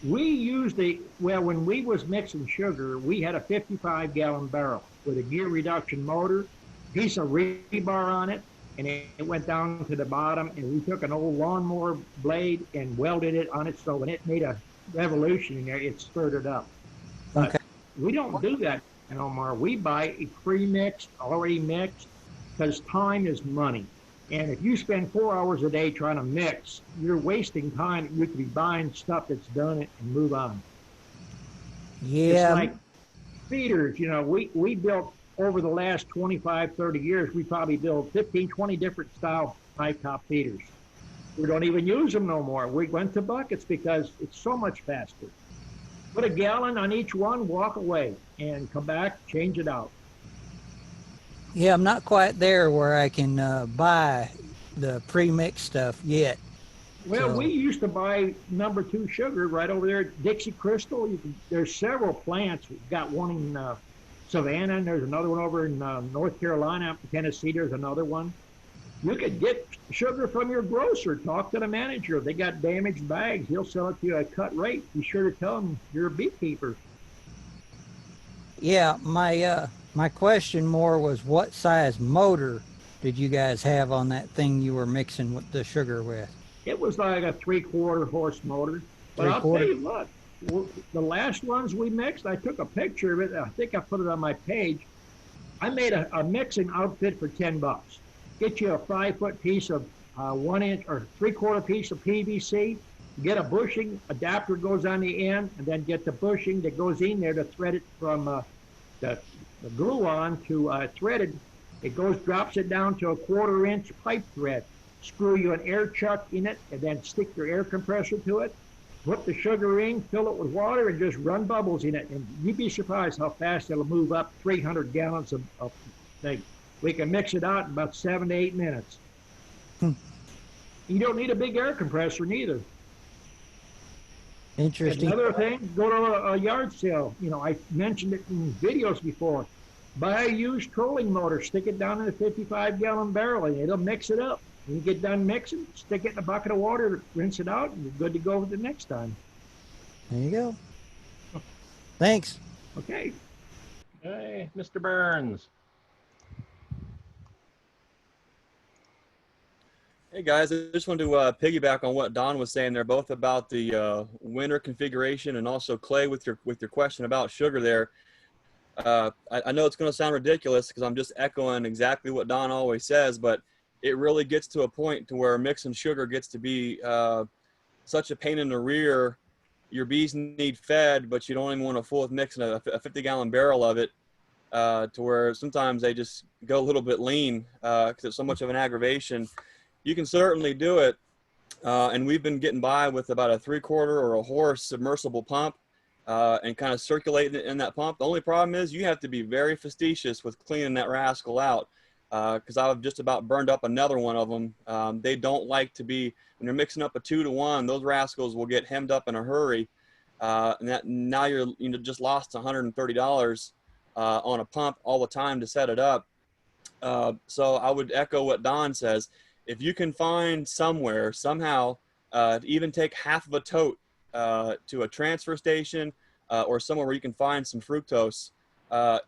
We used when we was mixing sugar, we had a 55-gallon barrel with a gear reduction motor, piece of rebar on it, and it went down to the bottom, and we took an old lawnmower blade and welded it on it, so when it made a revolution in there, it spurted up. But Okay. we don't do that no more. We buy a pre-mixed, already mixed, because time is money. And if you spend 4 hours a day trying to mix, you're wasting time. You could be buying stuff that's done it and move on. Yeah. It's like feeders, you know, we built over the last 25, 30 years, we probably built 15, 20 different style high top feeders. We don't even use them no more. We went to buckets because it's so much faster. Put a gallon on each one, walk away, and come back, change it out. Yeah, I'm not quite there where I can buy the pre-mixed stuff yet. Well, So- we used to buy number 2 sugar right over there at Dixie Crystal. There's several plants. We've got one in Savannah, and there's another one over in North Carolina, Tennessee. There's another one. You could get sugar from your grocer. Talk to the manager. They got damaged bags. He'll sell it to you at a cut rate. Be sure to tell him you're a beekeeper. Yeah, my question more was what size motor did you guys have on that thing you were mixing with the sugar with? It was like a 3/4 horse motor. But I'll tell 3/4? you what, the last ones we mixed, I took a picture of it. I think I put it on my page. I made a mixing outfit for $10. Get you a 5-foot piece of 1 inch or 3/4 piece of PVC. Get a bushing adapter goes on the end, and then get the bushing that goes in there to thread it from the glue on to threaded. It goes, drops it down to a 1/4 inch pipe thread. Screw you an air chuck in it, and then stick your air compressor to it. Put the sugar in, fill it with water, and just run bubbles in it. And you'd be surprised how fast it'll move up 300 gallons of thing. We can mix it out in about 7 to 8 minutes. You don't need a big air compressor neither. Interesting. Another thing, go to a yard sale. You know, I mentioned it in videos before. Buy a used trolling motor, stick it down in a 55-gallon barrel, and it'll mix it up. When you get done mixing, stick it in a bucket of water, rinse it out, and you're good to go the next time. There you go. Thanks. Okay. Hey, Mr. Burns. Hey guys, I just wanted to piggyback on what Don was saying there, both about the winter configuration and also Clay with your question about sugar there. I know it's going to sound ridiculous because I'm just echoing exactly what Don always says, but it really gets to a point to where mixing sugar gets to be such a pain in the rear. Your bees need fed, but you don't even want to fool with mixing a 50-gallon barrel of it to where sometimes they just go a little bit lean because it's so much of an aggravation. You can certainly do it, and we've been getting by with about a 3/4 or a horse submersible pump and kind of circulating it in that pump. The only problem is you have to be very facetious with cleaning that rascal out because I've just about burned up another one of them. They don't like to be, when you're mixing up a 2-to-1, those rascals will get hemmed up in a hurry. And that now you're just lost $130 on a pump all the time to set it up. So I would echo what Don says. If you can find somewhere, somehow, to even take half of a tote to a transfer station or somewhere where you can find some fructose,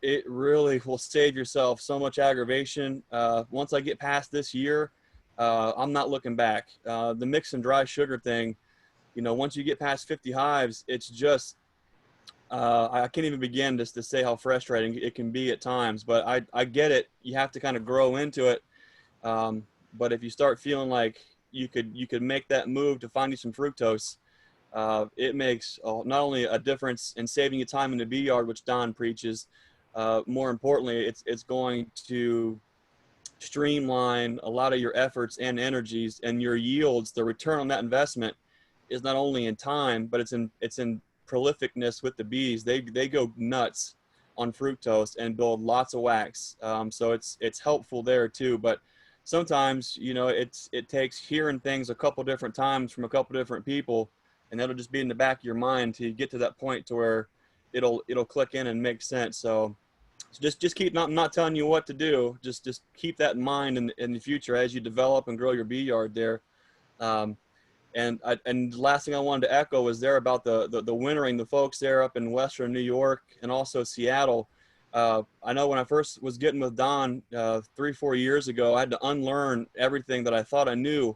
it really will save yourself so much aggravation. Once I get past this year, I'm not looking back. The mix and dry sugar thing, once you get past 50 hives, it's just, I can't even begin just to say how frustrating it can be at times, but I get it. You have to kind of grow into it. But if you start feeling like you could make that move to find you some fructose, it makes not only a difference in saving you time in the bee yard, which Don preaches, more importantly, it's going to streamline a lot of your efforts and energies and your yields. The return on that investment is not only in time, but it's in prolificness with the bees. They go nuts on fructose and build lots of wax. So it's helpful there too. But sometimes, it takes hearing things a couple different times from a couple different people, and that'll just be in the back of your mind to get to that point to where it'll click in and make sense. So just keep, I'm not telling you what to do. Just keep that in mind in the future as you develop and grow your bee yard there. And the last thing I wanted to echo was there about the wintering, the folks there up in Western New York and also Seattle. I know when I first was getting with Don 3-4 years ago, I had to unlearn everything that I thought I knew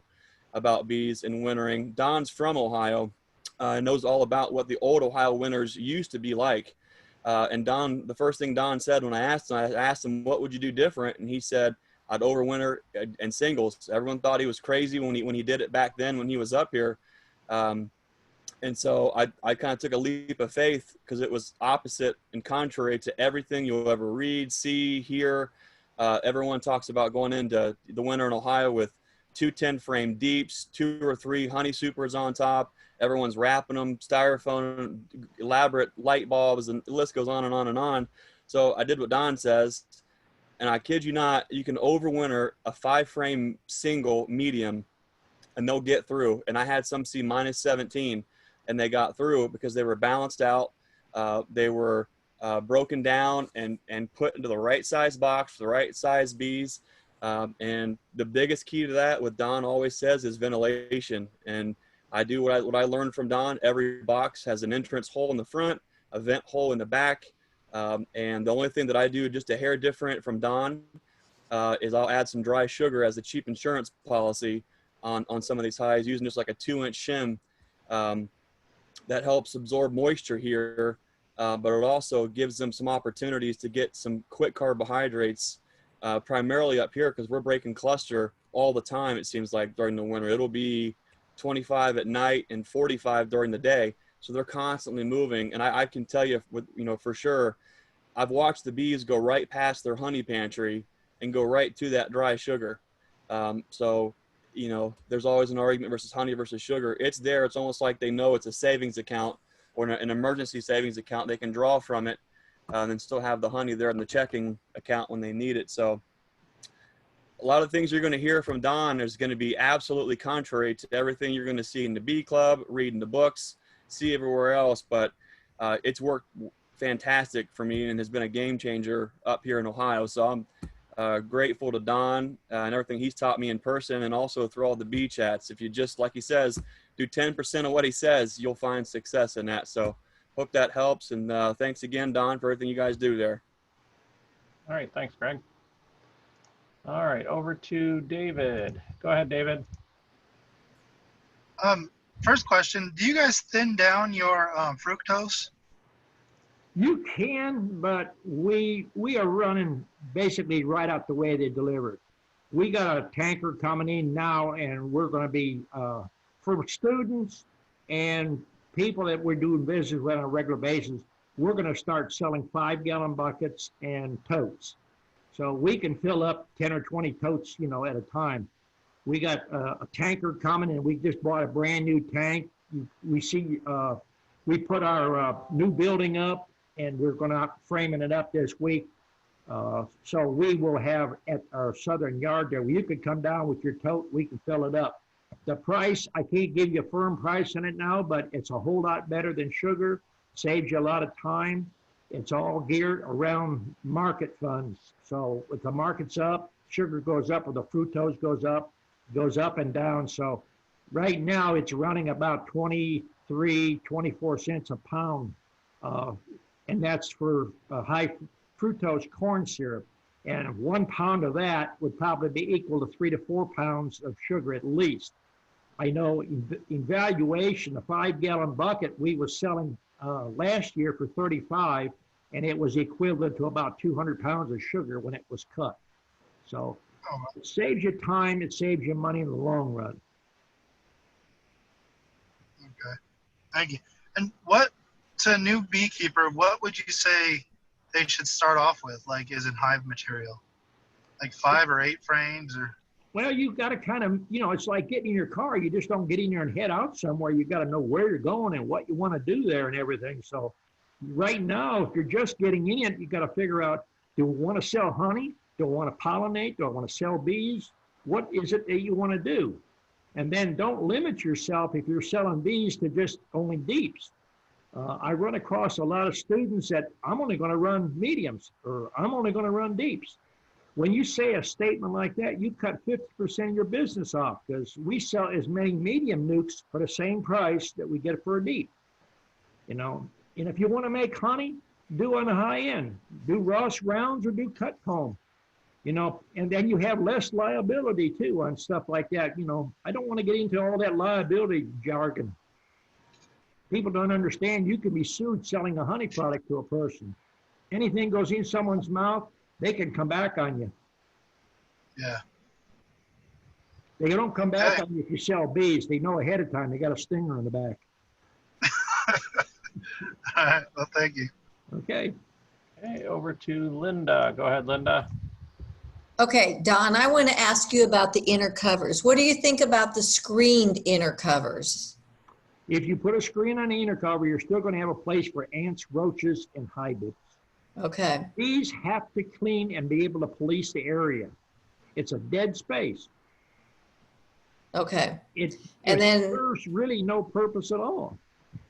about bees and wintering. Don's from Ohio, knows all about what the old Ohio winters used to be like. And Don, the first thing Don said when I asked him, what would you do different? And he said, I'd overwinter and singles. Everyone thought he was crazy when he did it back then when he was up here. And so I kind of took a leap of faith because it was opposite and contrary to everything you'll ever read, see, hear. Everyone talks about going into the winter in Ohio with 2 10-frame deeps, 2 or 3 honey supers on top. Everyone's wrapping them, styrofoam, elaborate light bulbs, and the list goes on and on and on. So I did what Don says, and I kid you not, you can overwinter a 5-frame single medium, and they'll get through. And I had some see -17. And they got through because they were balanced out. They were broken down and put into the right size box for the right size bees. And the biggest key to that, what Don always says, is ventilation. And I do what I learned from Don. Every box has an entrance hole in the front, a vent hole in the back. And the only thing that I do just a hair different from Don is I'll add some dry sugar as a cheap insurance policy on some of these hives, using just like a 2-inch shim. That helps absorb moisture here, but it also gives them some opportunities to get some quick carbohydrates, primarily up here because we're breaking cluster all the time, it seems like, during the winter. It'll be 25 at night and 45 during the day. So they're constantly moving. And I can tell you, for sure, I've watched the bees go right past their honey pantry and go right to that dry sugar. There's always an argument versus honey versus sugar. It's there. It's almost like they know it's a savings account or an emergency savings account. They can draw from it and still have the honey there in the checking account when they need it. So a lot of things you're going to hear from Don is going to be absolutely contrary to everything you're going to see in the Bee Club, read in the books, see everywhere else. But it's worked fantastic for me and has been a game changer up here in Ohio. So I'm grateful to Don and everything he's taught me in person and also through all the bee chats. If you just, like he says, do 10% of what he says, you'll find success in that. So hope that helps. And thanks again, Don, for everything you guys do there. All right. Thanks, Greg. All right. Over to David. Go ahead, David. First question, do you guys thin down your fructose? You can, but we are running basically right out the way they deliver. We got a tanker coming in now, and we're going to be for students and people that we're doing business with on a regular basis. We're going to start selling 5-gallon buckets and totes, so we can fill up 10 or 20 totes, at a time. We got a tanker coming, and we just bought a brand new tank. We put our new building up, and we're going to framing it up this week. So we will have at our southern yard there, you could come down with your tote, we can fill it up. The price, I can't give you a firm price on it now, but it's a whole lot better than sugar, saves you a lot of time. It's all geared around market funds. So if the market's up, sugar goes up, or the fructose goes up and down. So right now it's running about 23, 24 cents a pound. And that's for high fructose corn syrup. And 1 pound of that would probably be equal to 3 to 4 pounds of sugar at least. I know in valuation, a 5-gallon bucket we was selling last year for 35, and it was equivalent to about 200 pounds of sugar when it was cut. So it saves you time, it saves you money in the long run. Okay, thank you. And to a new beekeeper, what would you say they should start off with? Like, is it hive material? Like 5 or 8 frames, or? Well, you got to kind of, it's like getting in your car. You just don't get in there and head out somewhere. You got to know where you're going and what you want to do there and everything. So right now, if you're just getting in, you got to figure out, do I want to sell honey? Do I want to pollinate? Do I want to sell bees? What is it that you want to do? And then don't limit yourself if you're selling bees to just only deeps. I run across a lot of students that I'm only going to run mediums, or I'm only going to run deeps. When you say a statement like that, you cut 50% of your business off, because we sell as many medium nukes for the same price that we get for a deep. And if you want to make honey, do on the high end. Do Ross rounds or do cut comb. You know, and then you have less liability too on stuff like that. You know, I don't want to get into all that liability jargon. People don't understand you can be sued selling a honey product to a person. Anything goes in someone's mouth, they can come back on you. Yeah. They don't come back on you if you sell bees. They know ahead of time they got a stinger in the back. All right. Well, thank you. Okay. Okay, over to Linda. Go ahead, Linda. Okay, Don, I want to ask you about the inner covers. What do you think about the screened inner covers? If you put a screen on the inner cover, you're still going to have a place for ants, roaches, and hybrids. Okay. Bees have to clean and be able to police the area. It's a dead space. Okay. It then serves really no purpose at all.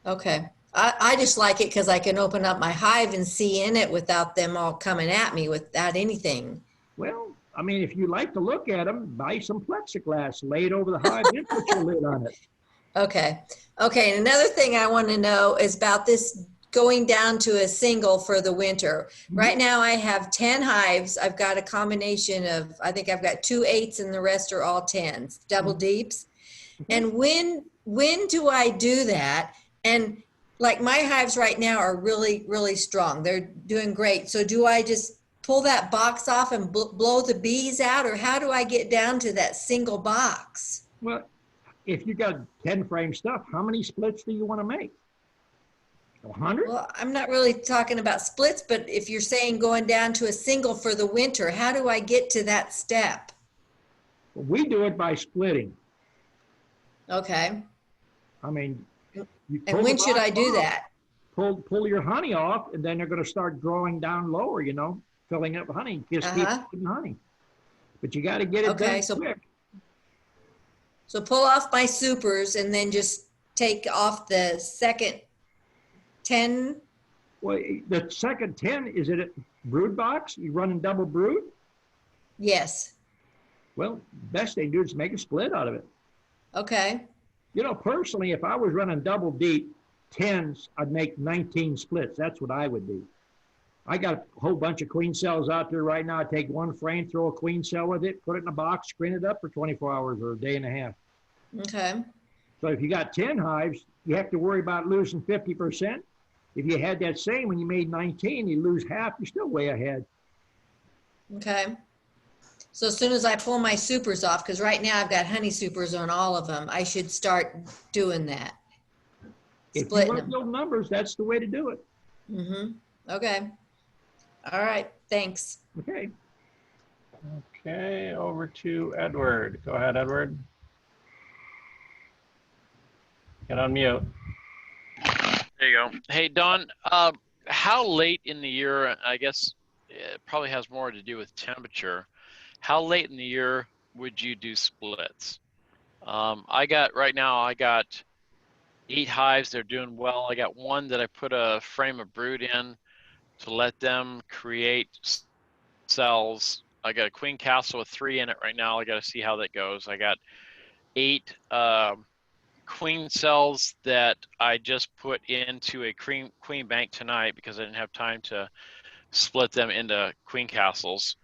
Okay. I just like it because I can open up my hive and see in it without them all coming at me without anything. Well, I mean, if you like to look at them, buy some plexiglass, lay it over the hive, and put your lid on it. Okay. Okay. And another thing I want to know is about this going down to a single for the winter. Right now I have 10 hives. I've got a combination of, I think I've got 2 8s and the rest are all 10s, double deeps. And when do I do that? And like my hives right now are really, really strong. They're doing great. So do I just pull that box off and blow the bees out, or how do I get down to that single box? Well, if you got 10 frame stuff, how many splits do you want to make? 100? Well, I'm not really talking about splits, but if you're saying going down to a single for the winter, how do I get to that step? Well, we do it by splitting. Okay. I mean, and when should I do that? Pull your honey off, and then they're going to start drawing down lower, you know, filling up honey. Just keep putting honey. But you got to get it done quick. So pull off my supers and then just take off the second 10. Well, the second 10, is it a brood box? You running double brood? Yes. Well, best thing to do is make a split out of it. Okay. You know, personally, if I was running double deep 10s, I'd make 19 splits. That's what I would do. I got a whole bunch of queen cells out there right now. I take one frame, throw a queen cell with it, put it in a box, screen it up for 24 hours or a day and a half. Okay. So if you got 10 hives, you have to worry about losing 50%. If you had that same when you made 19, you lose half, you're still way ahead. Okay. So as soon as I pull my supers off, because right now I've got honey supers on all of them, I should start doing that. If you want to build numbers, that's the way to do it. Okay. All right. Thanks. Okay. Okay, over to Edward. Go ahead, Edward. Get on mute. There you go. Hey, Don, how late in the year, I guess it probably has more to do with temperature, how late in the year would you do splits? Right now I got 8 hives. They're doing well. I got one that I put a frame of brood in to let them create cells. I got a queen castle with 3 in it right now. I got to see how that goes. I got 8 queen cells that I just put into a queen bank tonight because I didn't have time to split them into queen castles.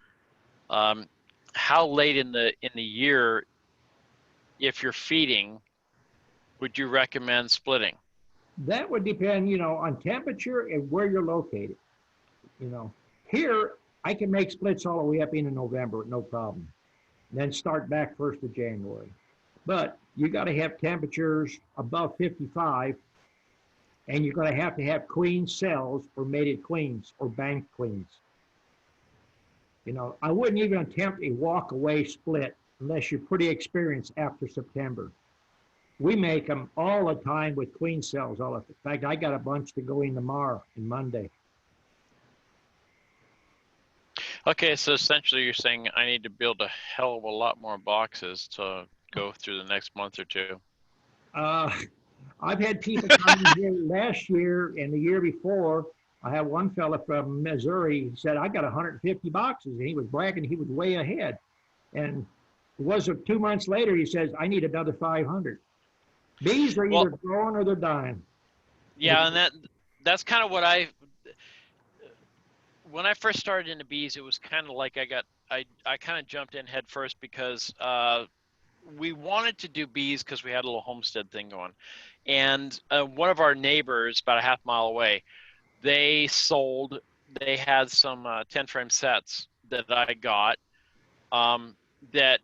How late in the year, if you're feeding, would you recommend splitting? That would depend, you know, on temperature and where you're located. You know, here I can make splits all the way up into November, no problem. Then start back 1st of January. But you got to have temperatures above 55, and you're going to have queen cells or mated queens or banked queens. You know, I wouldn't even attempt a walk away split unless you're pretty experienced after September. We make them all the time with queen cells. In fact, I got a bunch to go in tomorrow and Monday. Okay, so essentially you're saying I need to build a hell of a lot more boxes to go through the next month or 2. I've had people come in here last year and the year before. I had one fella from Missouri. He said, I got 150 boxes. And he was bragging he was way ahead. And it was 2 months later, he says, I need another 500. Bees are either growing or they're dying. Yeah, and that's kind of what when I first started into bees, it was kind of like I kind of jumped in head first because we wanted to do bees because we had a little homestead thing going. And one of our neighbors about a half mile away, they had some 10 frame sets that I got that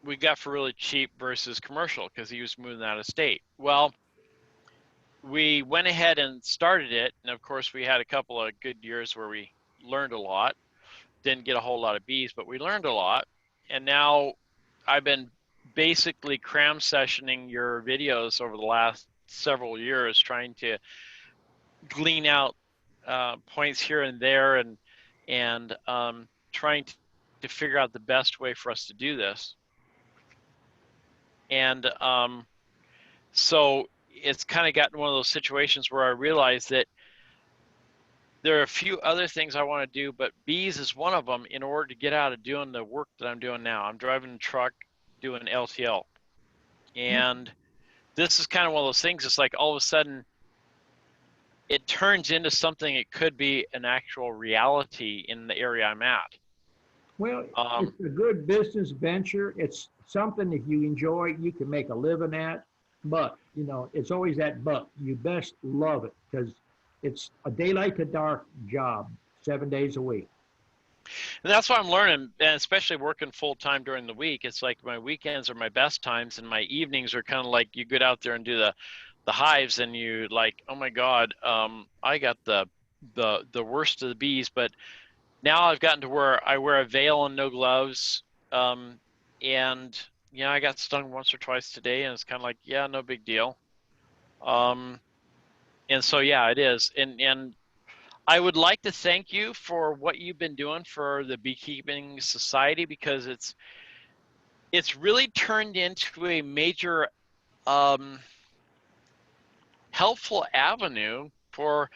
we got for really cheap versus commercial because he was moving out of state. Well, we went ahead and started it. And of course, we had a couple of good years where we learned a lot. Didn't get a whole lot of bees, but we learned a lot. And now I've been basically cram sessioning your videos over the last several years, trying to glean out points here and there, and trying to figure out the best way for us to do this. And so it's kind of gotten one of those situations where I realized that there are a few other things I want to do, but bees is one of them in order to get out of doing the work that I'm doing now. I'm driving a truck doing LTL. And this is kind of one of those things. It's like all of a sudden it turns into something. It could be an actual reality in the area I'm at. Well, it's a good business venture. It's something if you enjoy, you can make a living at. But, you know, it's always that but. You best love it because it's a daylight to dark job, 7 days a week. And that's what I'm learning, and especially working full time during the week. It's like my weekends are my best times, and my evenings are kind of like you get out there and do the hives, and you like, oh my God, I got the worst of the bees. But now I've gotten to where I wear a veil and no gloves, and yeah, I got stung once or twice today, and it's kind of like, yeah, no big deal. And so yeah, it is, and I would like to thank you for what you've been doing for the Beekeeping Society, because it's really turned into a major helpful avenue for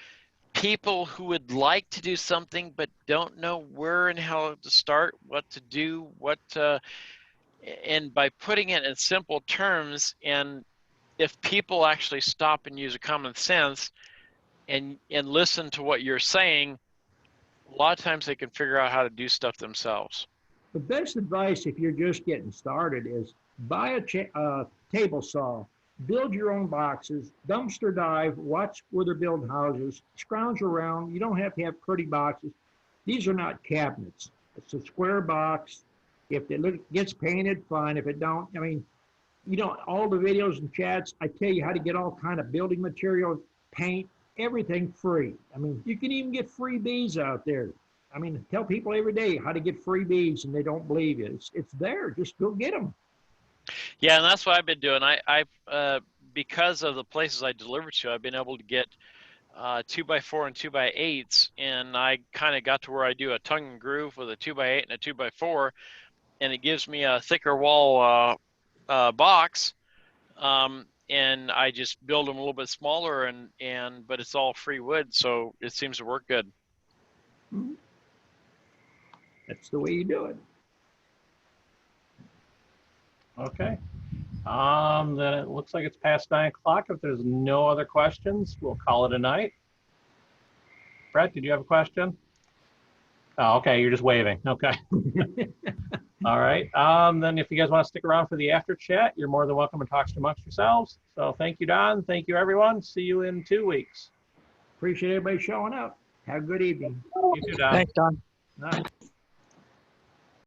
people who would like to do something but don't know where and how to start, what to do, and by putting it in simple terms, and if people actually stop and use a common sense and listen to what you're saying, a lot of times they can figure out how to do stuff themselves. The best advice if you're just getting started is buy a table saw, build your own boxes, dumpster dive, watch where they're building houses, scrounge around. You don't have to have pretty boxes. These are not cabinets. It's a square box. If it gets painted, fine. If it don't, I mean, you know, all the videos and chats, I tell you how to get all kind of building material, paint, everything free. I mean, you can even get free bees out there. I mean, tell people every day how to get free bees and they don't believe you. It's there. Just go get them. Yeah, and that's what I've been doing. I've because of the places I deliver to, I've been able to get 2x4 and 2x8s, and I kind of got to where I do a tongue and groove with a 2x8 and a 2x4, and it gives me a thicker wall box. And I just build them a little bit smaller, but it's all free wood, so it seems to work good. That's the way you do it. Okay. Then it looks like it's past 9 o'clock. If there's no other questions, we'll call it a night. Brett, did you have a question? Oh, okay. You're just waving. Okay. All right. Then if you guys want to stick around for the after chat, you're more than welcome to talk amongst yourselves. So thank you, Don. Thank you, everyone. See you in 2 weeks. Appreciate everybody showing up. Have a good evening. You too, Don. Thanks, Don. All right.